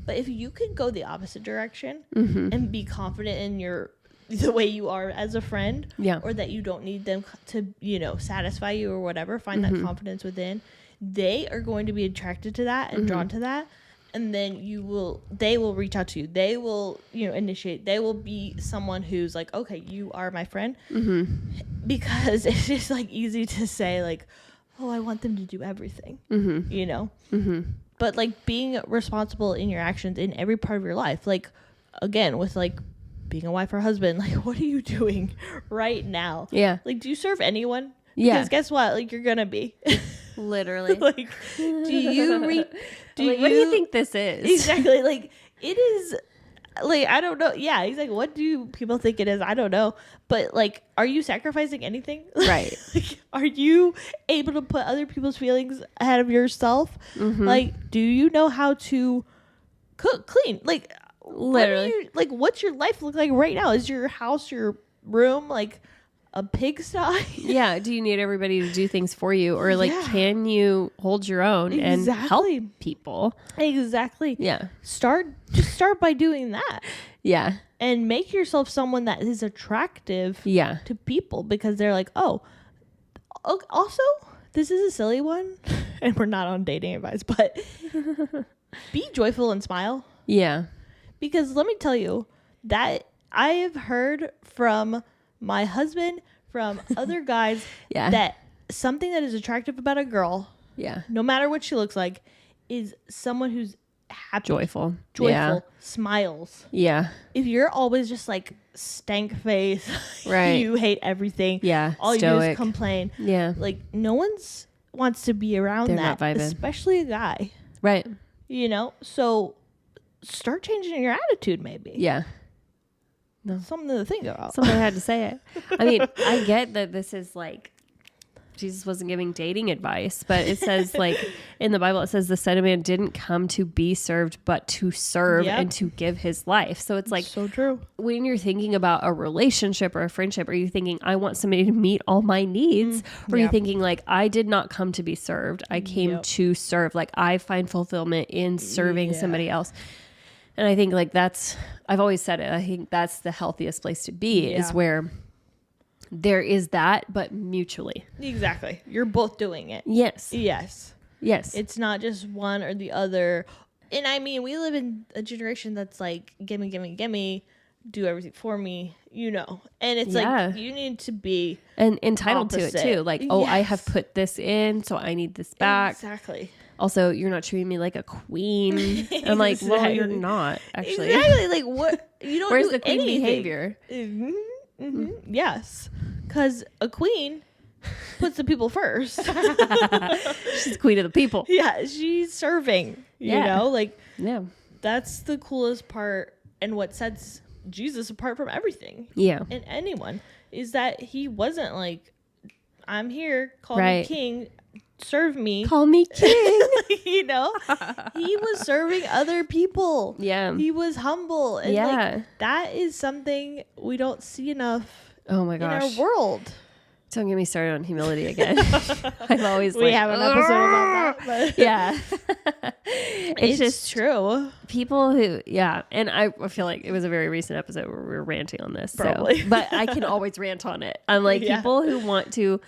But if you can go the opposite direction Mm-hmm. and be confident in the way you are as a friend, or that you don't need them to, satisfy you or whatever, find that confidence within, they are going to be attracted to that and drawn to that. And then they will reach out to you. They will, initiate. They will be someone who's like, okay, you are my friend. Mm-hmm. Because it's just like easy to say like, oh, I want them to do everything, Mm-hmm. But like, being responsible in your actions in every part of your life, like, again, with like being a wife or husband, like, what are you doing right now? Yeah. Like, do you serve anyone? Yeah. Because guess what? Like, you're gonna be. Literally. Like, what do you think this is? Exactly. Like, it is, like, I don't know. Yeah, exactly. What do people think it is? I don't know. But like, are you sacrificing anything? Right. Like, are you able to put other people's feelings ahead of yourself? Mm-hmm. Like, do you know how to cook, clean? Like, literally. What's your life look like right now? Is your house, your room, like a pigsty? Yeah. Do you need everybody to do things for you? Or like, can you hold your own and help people? Exactly. Yeah. Start by doing that. Yeah. And make yourself someone that is attractive to people, because they're like, oh, also, this is a silly one. And we're not on dating advice, but be joyful and smile. Yeah. Because let me tell you that I have heard from my husband, from other guys, that something that is attractive about a girl, no matter what she looks like, is someone who's happy, joyful, smiles. Yeah. If you're always just like stank face, right? You hate everything. Yeah. All stoic. You do is complain. Yeah. Like, no one's wants to be around They're that, not especially a guy. Right. So start changing your attitude, maybe. Yeah. No. Something to think about. Someone had to say it. I mean, I get that this is like, Jesus wasn't giving dating advice, but it says like in the Bible, it says the Son of Man didn't come to be served, but to serve and to give his life. So it's like, so true. When you're thinking about a relationship or a friendship, are you thinking, I want somebody to meet all my needs? Or are you thinking like, I did not come to be served. I came to serve. Like, I find fulfillment in serving somebody else. And I think like I've always said it. I think that's the healthiest place to be is where there is that, but mutually. Exactly. You're both doing it. Yes. Yes. Yes. It's not just one or the other. And I mean, we live in a generation that's like, gimme, do everything for me, And it's like, you need to be and entitled opposite. To it too. Like, I have put this in, so I need this back. Exactly. Also, you're not treating me like a queen. Exactly. I'm like, well, you're not actually. Exactly. Like, what? You don't. Where's do the queen anything. behavior? Mm-hmm. Mm-hmm. Yes, because a queen puts the people first. She's queen of the people. Yeah, she's serving. That's the coolest part, and what sets Jesus apart from everything. Yeah, and anyone is that he wasn't like I'm here. Call me king. Serve me. Call me king. You know, he was serving other people. Yeah. He was humble. And like, that is something we don't see enough oh my gosh. in our world. Don't get me started on humility again. I'm always we have an episode about that. But yeah. it's just true. People who, and I feel like it was a very recent episode where we were ranting on this. Probably. So, but I can always rant on it. I'm like, people who want to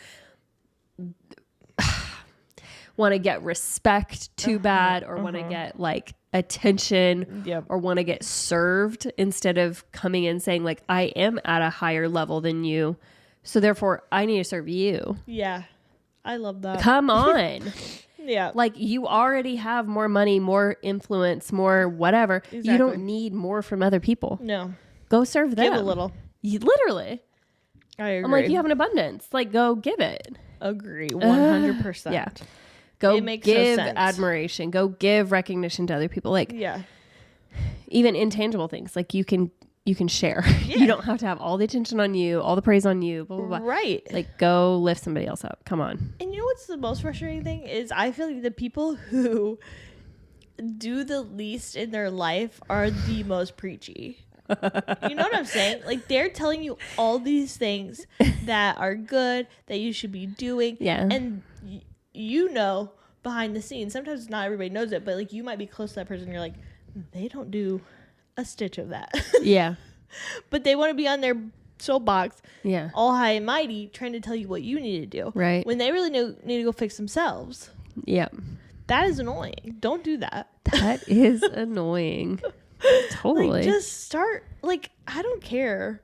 get respect too bad or want to get like attention or want to get served instead of coming in saying like, I am at a higher level than you. So therefore I need to serve you. Yeah. I love that. Come on. Yeah. Like you already have more money, more influence, more whatever. Exactly. You don't need more from other people. No. Go serve them. Give a little. Literally. I agree. I'm like, you have an abundance. Like go give it. Agree. 100%. Yeah. Go give no sense. admiration. Go give recognition to other people. Like even intangible things. Like you can share. Yeah. You don't have to have all the attention on you, all the praise on you, blah, blah, blah. Right. Like go lift somebody else up. Come on. And you know what's the most frustrating thing is I feel like the people who do the least in their life are the most preachy. You know what I'm saying? Like they're telling you all these things that are good, that you should be doing. Yeah. And you know behind the scenes, sometimes not everybody knows it, but like you might be close to that person and you're like, they don't do a stitch of that. Yeah. But they want to be on their soapbox, all high and mighty, trying to tell you what you need to do. Right. When they really need to go fix themselves. Yeah. That is annoying. Don't do that. That is annoying. Totally. Like, just start, like, I don't care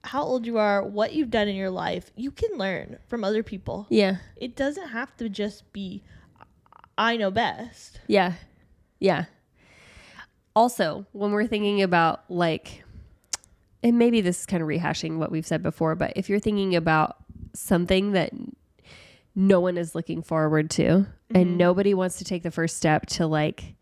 how old you are, what you've done in your life. You can learn from other people. Yeah. It doesn't have to just be, I know best. Yeah. Yeah. Also, when we're thinking about like, and maybe this is kind of rehashing what we've said before, but if you're thinking about something that no one is looking forward to and nobody wants to take the first step to like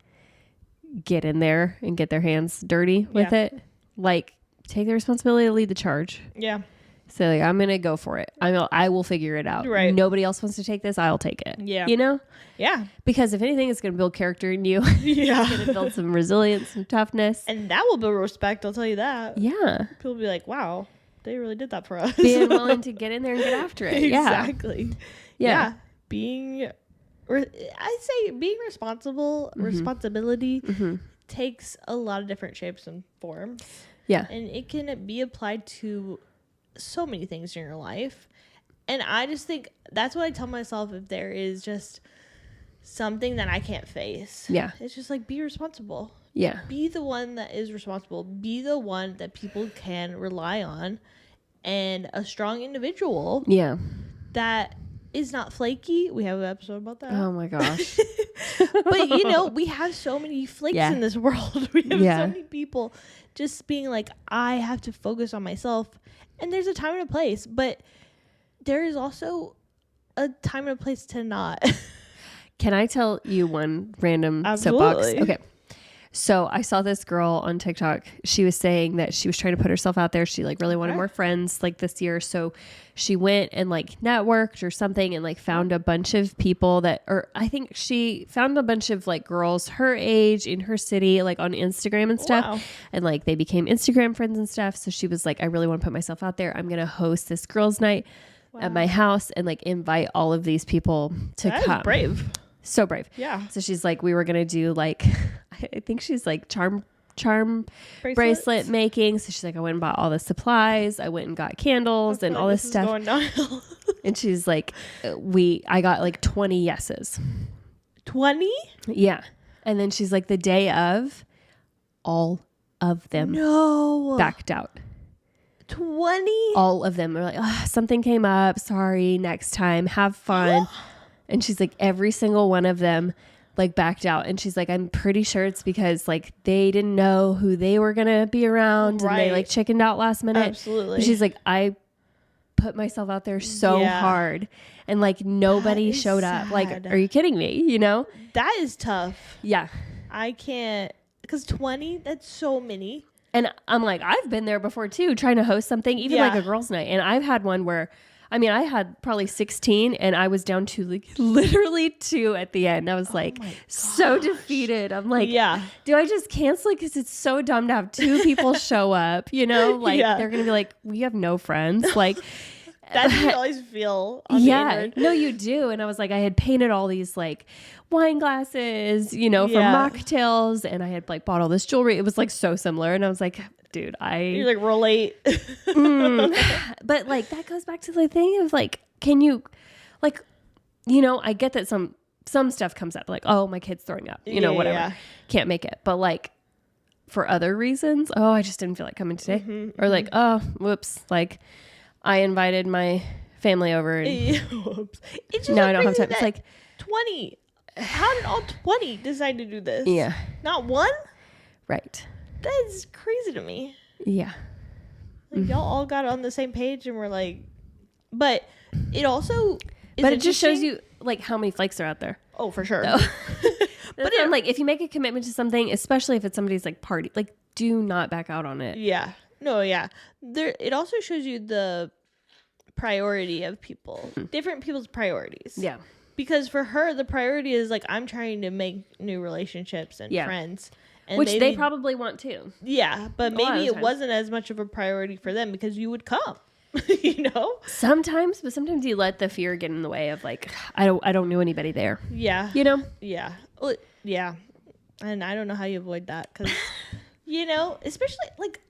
get in there and get their hands dirty with it, like take the responsibility to lead the charge. Yeah. So like, I'm going to go for it. I will figure it out. Right. Nobody else wants to take this. I'll take it. Yeah. You know? Yeah. Because if anything, it's going to build character in you. Yeah. It's going to build some resilience, some toughness. And that will build respect. I'll tell you that. Yeah. People will be like, wow, they really did that for us. Being willing to get in there and get after it. Exactly. Yeah. Being responsibility takes a lot of different shapes and forms. Yeah. And it can be applied to so many things in your life. And I just think that's what I tell myself if there is just something that I can't face. Yeah. It's just like, be responsible. Yeah. Be the one that is responsible. Be the one that people can rely on, and a strong individual. Yeah. That is not flaky. We have an episode about that. Oh my gosh. But you know, we have so many flakes in this world. We have so many people just being like, I have to focus on myself. And there's a time and a place, but there is also a time and a place to not. Can I tell you one random Absolutely. soapbox? Okay. So I saw this girl on TikTok. She was saying that she was trying to put herself out there. She like really wanted more friends like this year. So she went and like networked or something and like found a bunch of people or I think she found a bunch of like girls her age in her city, like on Instagram and stuff. Wow. And like they became Instagram friends and stuff. So she was like, I really want to put myself out there. I'm going to host this girls' night at my house and like invite all of these people to come. That's brave. So brave. Yeah. So she's like, we were going to do like, I think she's like charm bracelet making. So she's like, I went and bought all the supplies. I went and got candles and all this stuff. Going downhill. And she's like, I got like 20 yeses. 20? Yeah. And then she's like, the day of, all of them backed out. 20? All of them are like, oh, something came up. Sorry. Next time. Have fun. And she's like, every single one of them like backed out. And she's like, I'm pretty sure it's because like they didn't know who they were going to be around. And they like chickened out last minute. Absolutely. And she's like, I put myself out there so hard and like nobody showed up. Like, are you kidding me? You know? That is tough. Yeah. I can't, because 20, that's so many. And I'm like, I've been there before too, trying to host something, even like a girls' night. And I've had one where I mean, I had probably 16 and I was down to like literally 2 at the end. I was like so defeated. I'm like, do I just cancel it? Because it's so dumb to have 2 people show up, you know, like they're going to be like, we have no friends. Like, that's how you always feel. On the inward. No, you do. And I was like, I had painted all these like wine glasses, you know, for mocktails, and I had like bought all this jewelry. It was like so similar. And I was like, dude, you're like relate. But like that goes back to the thing of like, can you, like, you know, I get that some stuff comes up like, oh, my kid's throwing up, you know, whatever, can't make it. But like for other reasons, oh, I just didn't feel like coming today, or like, oh, whoops, like I invited my family over and it's just no, I don't have time. It's like 20. How did all 20 decide to do this? Yeah. Not one? Right. That's crazy to me. Yeah. Like y'all all got on the same page and we're like, but it also but it just shows you like how many flakes are out there. Oh, for sure. So, but I'm like, if you make a commitment to something, especially if it's somebody's like party, like do not back out on it. Yeah. No, yeah. It also shows you the priority of people, different people's priorities. Yeah. Because for her, the priority is like, I'm trying to make new relationships and friends. And which they probably want too. Yeah, but maybe it wasn't as much of a priority for them because you would come, you know? Sometimes you let the fear get in the way of like, I don't know anybody there. Yeah. You know? Yeah. Well, yeah. And I don't know how you avoid that because, you know, especially like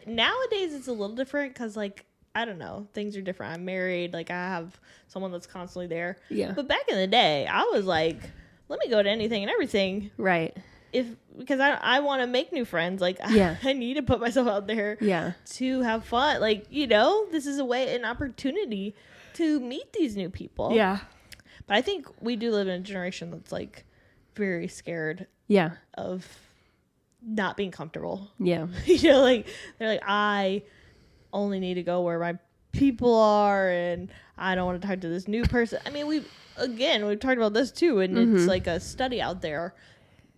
nowadays it's a little different because like, I don't know, things are different. I'm married. Like I have someone that's constantly there. Yeah. But back in the day, I was like, let me go to anything and everything. Right. Because I want to make new friends. Like I need to put myself out there to have fun. Like, you know, this is an opportunity to meet these new people. Yeah. But I think we do live in a generation that's like very scared of not being comfortable. Yeah. You know, like they're like, I only need to go where my people are and I don't want to talk to this new person. I mean, we've talked about this too, and it's like a study out there.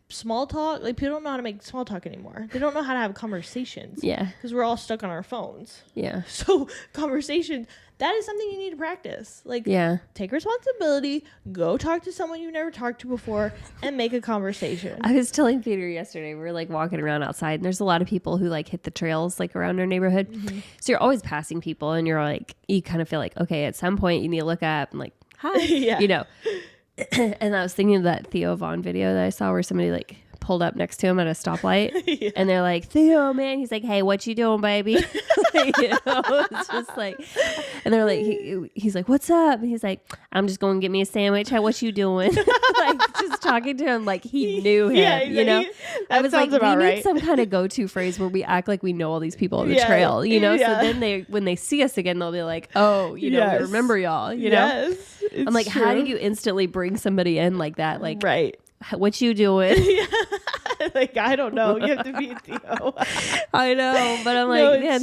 Small talk, like people don't know how to make small talk anymore. They don't know how to have conversations. Yeah. Because we're all stuck on our phones. Yeah. So conversation, that is something you need to practice. Like, take responsibility, go talk to someone you've never talked to before, and make a conversation. I was telling Peter yesterday, we were like walking around outside, and there's a lot of people who like hit the trails like around our neighborhood. Mm-hmm. So you're always passing people, and you're like, you kind of feel like, okay, at some point you need to look up and like, hi, you know. And I was thinking of that Theo Vaughn video that I saw where somebody like pulled up next to him at a stoplight and they're like, Theo, man, he's like, hey, what you doing, baby? Like, you know, it's just like, and they're like, he's like, what's up? And he's like, I'm just going to get me a sandwich. Hey, what you doing? Like just talking to him like he knew him, you know? I was like, we need some kind of go-to phrase where we act like we know all these people on the trail, you know? So then when they see us again, they'll be like, oh, you know, we remember y'all, you know? I'm like, how do you instantly bring somebody in like that? Like, what you doing? Like, I don't know. You have to be a Theo. I know, but I'm like, man,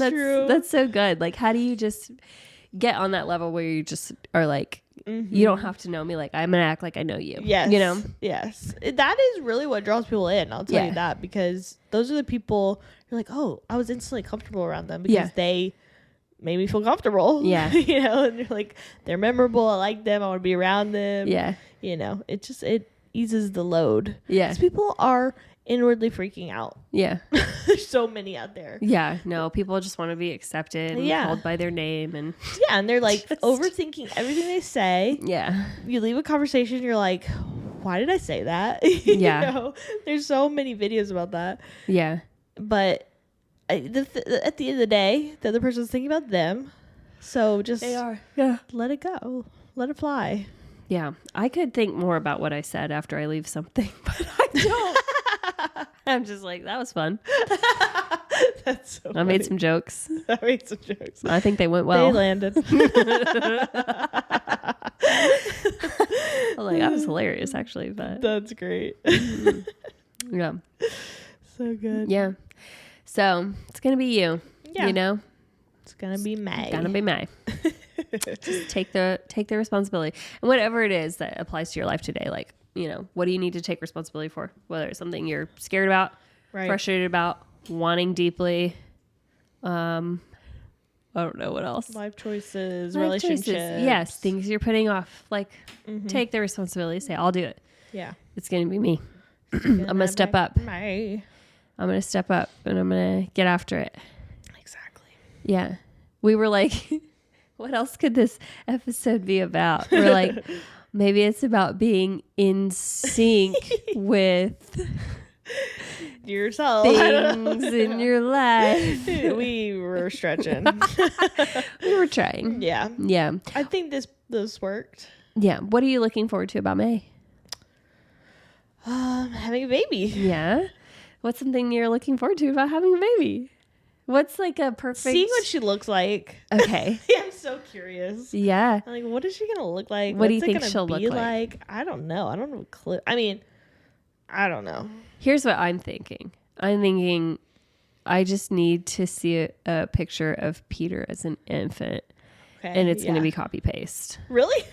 that's so good. Like, how do you just get on that level where you just are like, you don't have to know me. Like, I'm gonna act like I know you. Yes, you know. Yes, that is really what draws people in. I'll tell you that, because those are the people you're like, oh, I was instantly comfortable around them because they made me feel comfortable. Yeah, you know, and you're like, they're memorable. I like them. I want to be around them. Yeah, you know, it eases the load. Yeah, because people are inwardly freaking out. Yeah. There's so many out there. Yeah. No, people just want to be accepted and called by their name. And and they're like overthinking everything they say. Yeah. You leave a conversation, you're like, why did I say that? You know? There's so many videos about that. Yeah. But at the end of the day, the other person's thinking about them. So just let it go. Let it fly. Yeah. I could think more about what I said after I leave something, but I don't. I'm just like, that was fun. That's so funny. I made some jokes. I think they went well. They landed. I was like, that was hilarious, actually. But that's great. Yeah. So good. Yeah. So it's gonna be you. Yeah. You know? It's gonna be May. It's gonna be May. Just take the responsibility. And whatever it is that applies to your life today, like, you know, what do you need to take responsibility for? Whether it's something you're scared about, frustrated about, wanting deeply, I don't know what else. Life choices, Life relationships. choices. Yes, things you're putting off. Like, take the responsibility. Say, I'll do it. Yeah. It's going to be me. I'm going to step up. I'm going to step up and I'm going to get after it. Exactly. Yeah. We were like, what else could this episode be about? We're like, maybe it's about being in sync with yourself. Things in your life. We were stretching. We were trying. Yeah. Yeah. I think this worked. Yeah. What are you looking forward to about May? Having a baby. Yeah. What's something you're looking forward to about having a baby? What's like a perfect... Seeing what she looks like. Okay. Yeah, I'm so curious. Yeah. I'm like, what is she going to look like? What do you think she'll look like? I don't know. I don't have a clue. I mean, I don't know. Here's what I'm thinking. I'm thinking I just need to see a picture of Peter as an infant. Okay, and it's going to be copy paste. Really?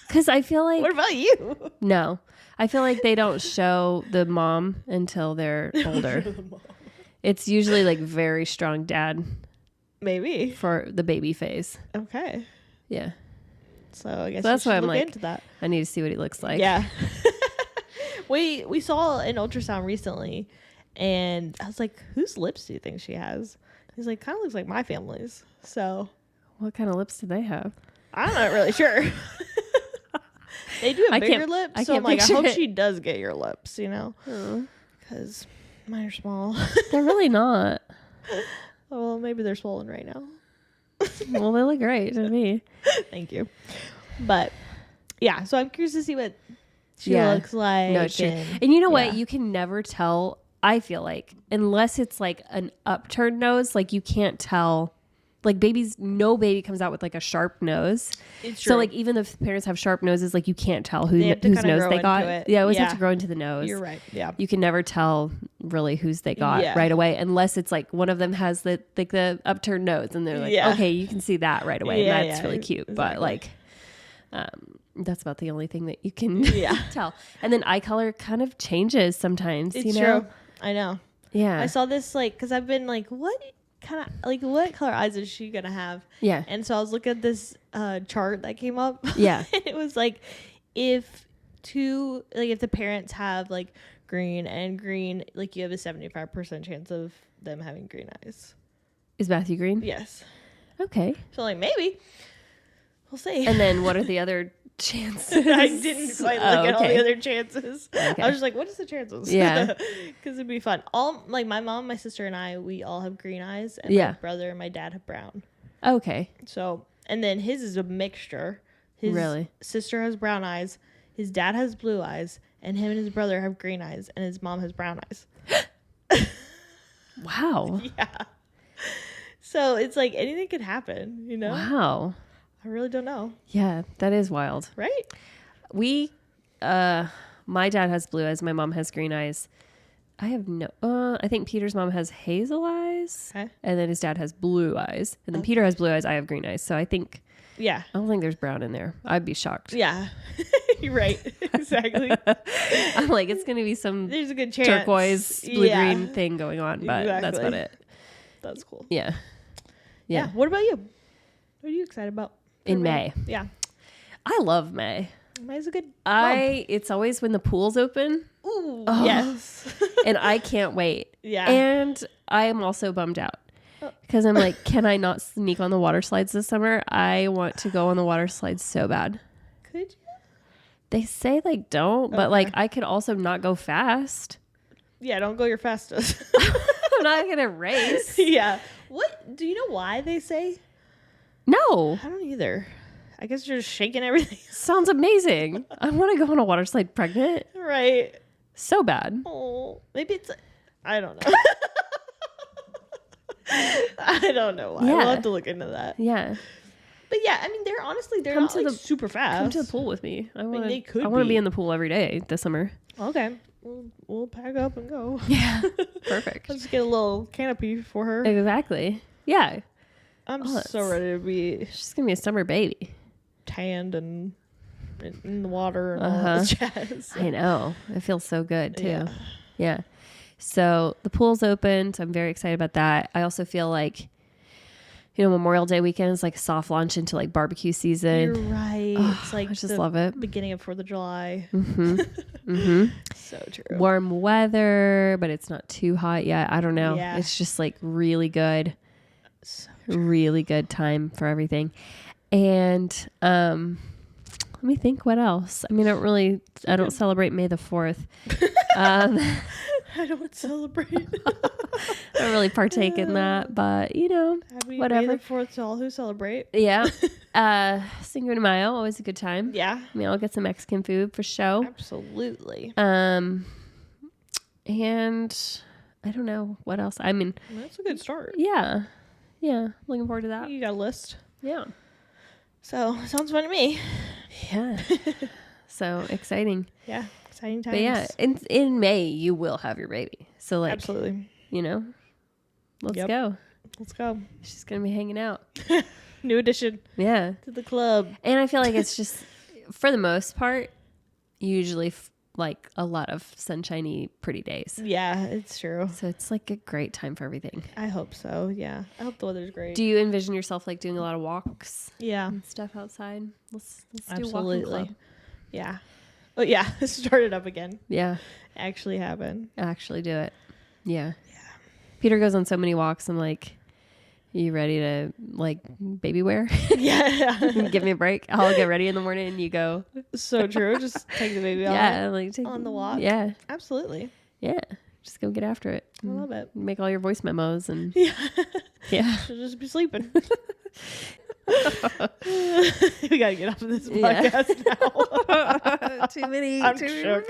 Because I feel like... What about you? No. I feel like they don't show the mom until they're older. It's usually like very strong dad. Maybe. For the baby phase. Okay. Yeah. So I guess that's why I'm like, into that. I need to see what he looks like. Yeah. We saw an ultrasound recently and I was like, whose lips do you think she has? He's like, kind of looks like my family's. So. What kind of lips do they have? I'm not really sure. They do have bigger lips, so I'm like, I hope she does get your lips, you know? Because mine are small. They're really not. Well, maybe they're swollen right now. Well, they look great to me. Thank you. But, yeah, so I'm curious to see what she looks like. No, it's true. And you know what? You can never tell, I feel like, unless it's like an upturned nose, like you can't tell. Like no baby comes out with like a sharp nose. It's true. So like even if parents have sharp noses, like you can't tell whose nose they got. Yeah, always have to grow into the nose. You're right. Yeah. You can never tell really whose they got right away unless it's like one of them has the upturned nose and they're like, okay, you can see that right away. And that's really cute. Exactly. But like that's about the only thing that you can tell. And then eye color kind of changes sometimes. It's true. I know. Yeah. I saw this like because I've been like, what color eyes is she gonna have? Yeah. And so I was looking at this chart that came up. Yeah. And it was like if the parents have like green, like you have a 75% chance of them having green eyes. Is Matthew green? Yes. Okay. So like maybe we'll see. And then what are the other chances? I didn't quite look at all the other chances. Okay. I was just like, what is the chances? Yeah. Because it'd be fun. My mom, my sister, and I, we all have green eyes. And my brother and my dad have brown. Okay. So, and then his is a mixture. His sister has brown eyes. His dad has blue eyes. And him and his brother have green eyes. And his mom has brown eyes. Wow. Yeah. So it's like anything could happen, you know? Wow. I really don't know. Yeah, that is wild. Right? My dad has blue eyes. My mom has green eyes. I have I think Peter's mom has hazel eyes. Okay. And then his dad has blue eyes. And then Peter has blue eyes. I have green eyes. So I think, I don't think there's brown in there. I'd be shocked. Yeah. You're right. Exactly. I'm like, it's going to be there's a good chance. Turquoise, blue-green thing going on. But that's about it. That's cool. Yeah. Yeah. What about you? What are you excited about? In May. Yeah. I love May. May's a good It's always when the pool's open. Ooh. Oh. Yes. And I can't wait. Yeah. And I am also bummed out. Because I'm like, can I not sneak on the water slides this summer? I want to go on the water slides so bad. Could you? They say like don't, but like I could also not go fast. Yeah, don't go your fastest. I'm not gonna race. Yeah. What do you know why they say? No. I don't either. I guess you're just shaking everything. Sounds amazing. I want to go on a water slide pregnant. Right. So bad. Oh, maybe it's I don't know. I don't know why. Yeah. We'll have to look into that. Yeah. But yeah, I mean, they're not like super fast. Come to the pool with me. I want to be in the pool every day this summer. Okay. We'll pack up and go. Yeah. Perfect. Let's get a little canopy for her. Exactly. Yeah. I'm so ready to be. She's going to be a summer baby. Tanned and in the water and all that jazz. I know. It feels so good too. Yeah. So the pool's open. So I'm very excited about that. I also feel like, Memorial Day weekend is like a soft launch into like barbecue season. You're right. Oh, it's like I just love it. Beginning of 4th of July. So true. Warm weather, but it's not too hot yet. I don't know. Yeah. It's just like really good. So Really good time for everything. And let me think what else. I mean, I don't celebrate May the 4th. I don't celebrate. I don't really partake in that, but Happy whatever. May the 4th to all who celebrate. Yeah. Cinco de Mayo, always a good time. Yeah. I mean, I'll get some Mexican food for show. Absolutely. And I don't know what else. I mean, That's a good start. yeah. Looking forward to that. You got a list. Yeah. So, sounds fun to me. Yeah. So exciting. Yeah. Exciting times. But yeah, in May, you will have your baby. So like, absolutely. Let's Yep. go. Let's go. She's going to be hanging out. New addition Yeah. to the club. And I feel like it's just, for the most part, usually like a lot of sunshiny, pretty days. Yeah, it's true. So it's like a great time for everything. I hope so. Yeah. I hope the weather's great. Do you envision yourself like doing a lot of walks Yeah. and stuff outside? Let's do walking Absolutely. club. Yeah. Oh yeah. Start it up again. Yeah. Actually happen. Actually do it. Yeah. Peter goes on so many walks. I'm like, you ready to like baby wear? Yeah. Give me a break. I'll get ready in the morning and you go. So true. Just take the baby Yeah. Like on the walk. Yeah. Absolutely. Yeah. Just go get after it. I love it. Make all your voice memos and Yeah. yeah. She'll just be sleeping. We gotta get off of this podcast now. Too many. I'm too shook.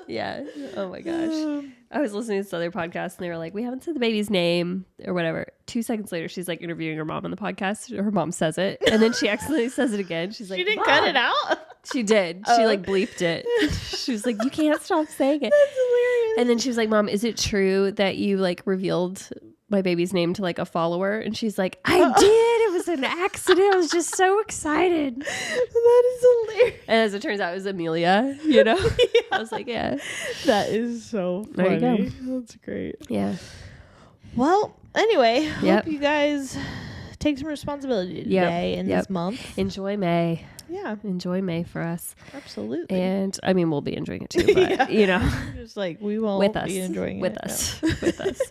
Yeah. Oh my gosh. I was listening to this other podcast and they were like, we haven't said the baby's name or whatever. 2 seconds later, she's like interviewing her mom on the podcast. Her mom says it. And then she accidentally says it again. She's like, She didn't "Mom." cut it out? She did. She like bleeped it. She was like, you can't stop saying it. That's hilarious. And then she was like, Mom, is it true that you like revealed my baby's name to like a follower? And she's like, I did. It was an accident. I was just so excited. That is hilarious. And as it turns out, it was Amelia, I was like, yeah. That is so There funny. you go. That's great. Yeah. Well, anyway, Yep. hope you guys take some responsibility today and this month. Enjoy May. Yeah, Enjoy May for us. absolutely. And I mean, we'll be enjoying it too, but Just like we won't with us, be enjoying with it. us, with us.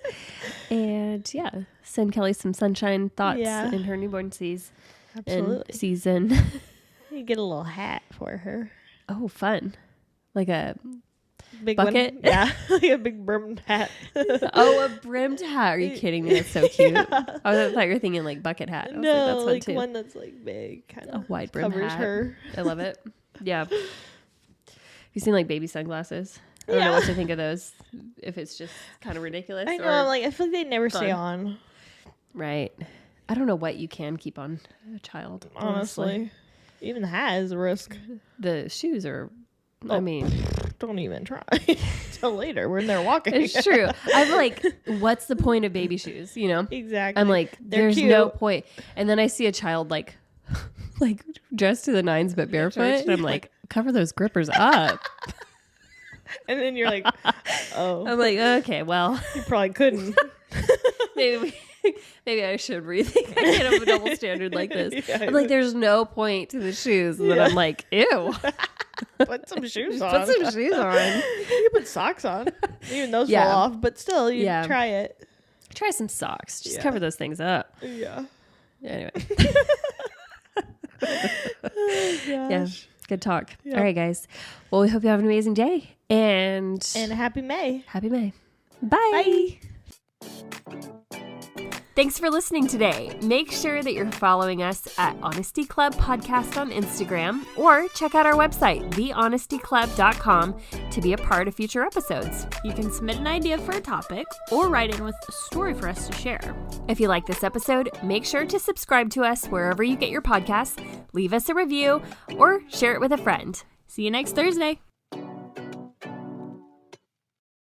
And yeah, send Kelly some sunshine thoughts in her newborn Absolutely. season. You get a little hat for her. Oh, fun. Like a Big bucket? one. Yeah, like a big brimmed hat. a brimmed hat. Are you kidding me? That's so cute. I thought you were thinking like bucket hat. I was No, that's fun like too. one that's like big, kind A of wide brim covers hat. her. I love it. Yeah. You seen like baby sunglasses? I don't know what to think of those. If it's just kind of ridiculous. I know. or I'm like, I feel like they never stay fun. on. Right. I don't know what you can keep on a child. Honestly, even the hat is a risk. The shoes are, I mean, Don't even try. Till later when they're walking. it's true. I'm like, what's the point of baby shoes? Exactly. I'm like, They're there's cute. no point. And then I see a child like dressed to the nines but barefoot, and I'm like, cover those grippers up. And then you're like, oh, I'm like, okay, well, you probably couldn't. maybe I should rethink. I can't have a double standard like this. Yeah. I'm like, there's no point to the shoes. And then I'm like, ew. Put some shoes on. Put some shoes on. You can put socks on. Even those Yeah. fall off, but still, you Yeah. try it. Try some socks. Just Yeah. cover those things up. Yeah. Anyway. Yeah. Yeah. Good talk. Yep. All right, guys. Well, we hope you have an amazing day. And happy May. happy May. Bye. Thanks for listening today. Make sure that you're following us at Honesty Club Podcast on Instagram, or check out our website, thehonestyclub.com, to be a part of future episodes. You can submit an idea for a topic or write in with a story for us to share. If you like this episode, make sure to subscribe to us wherever you get your podcasts, leave us a review, or share it with a friend. See you next Thursday.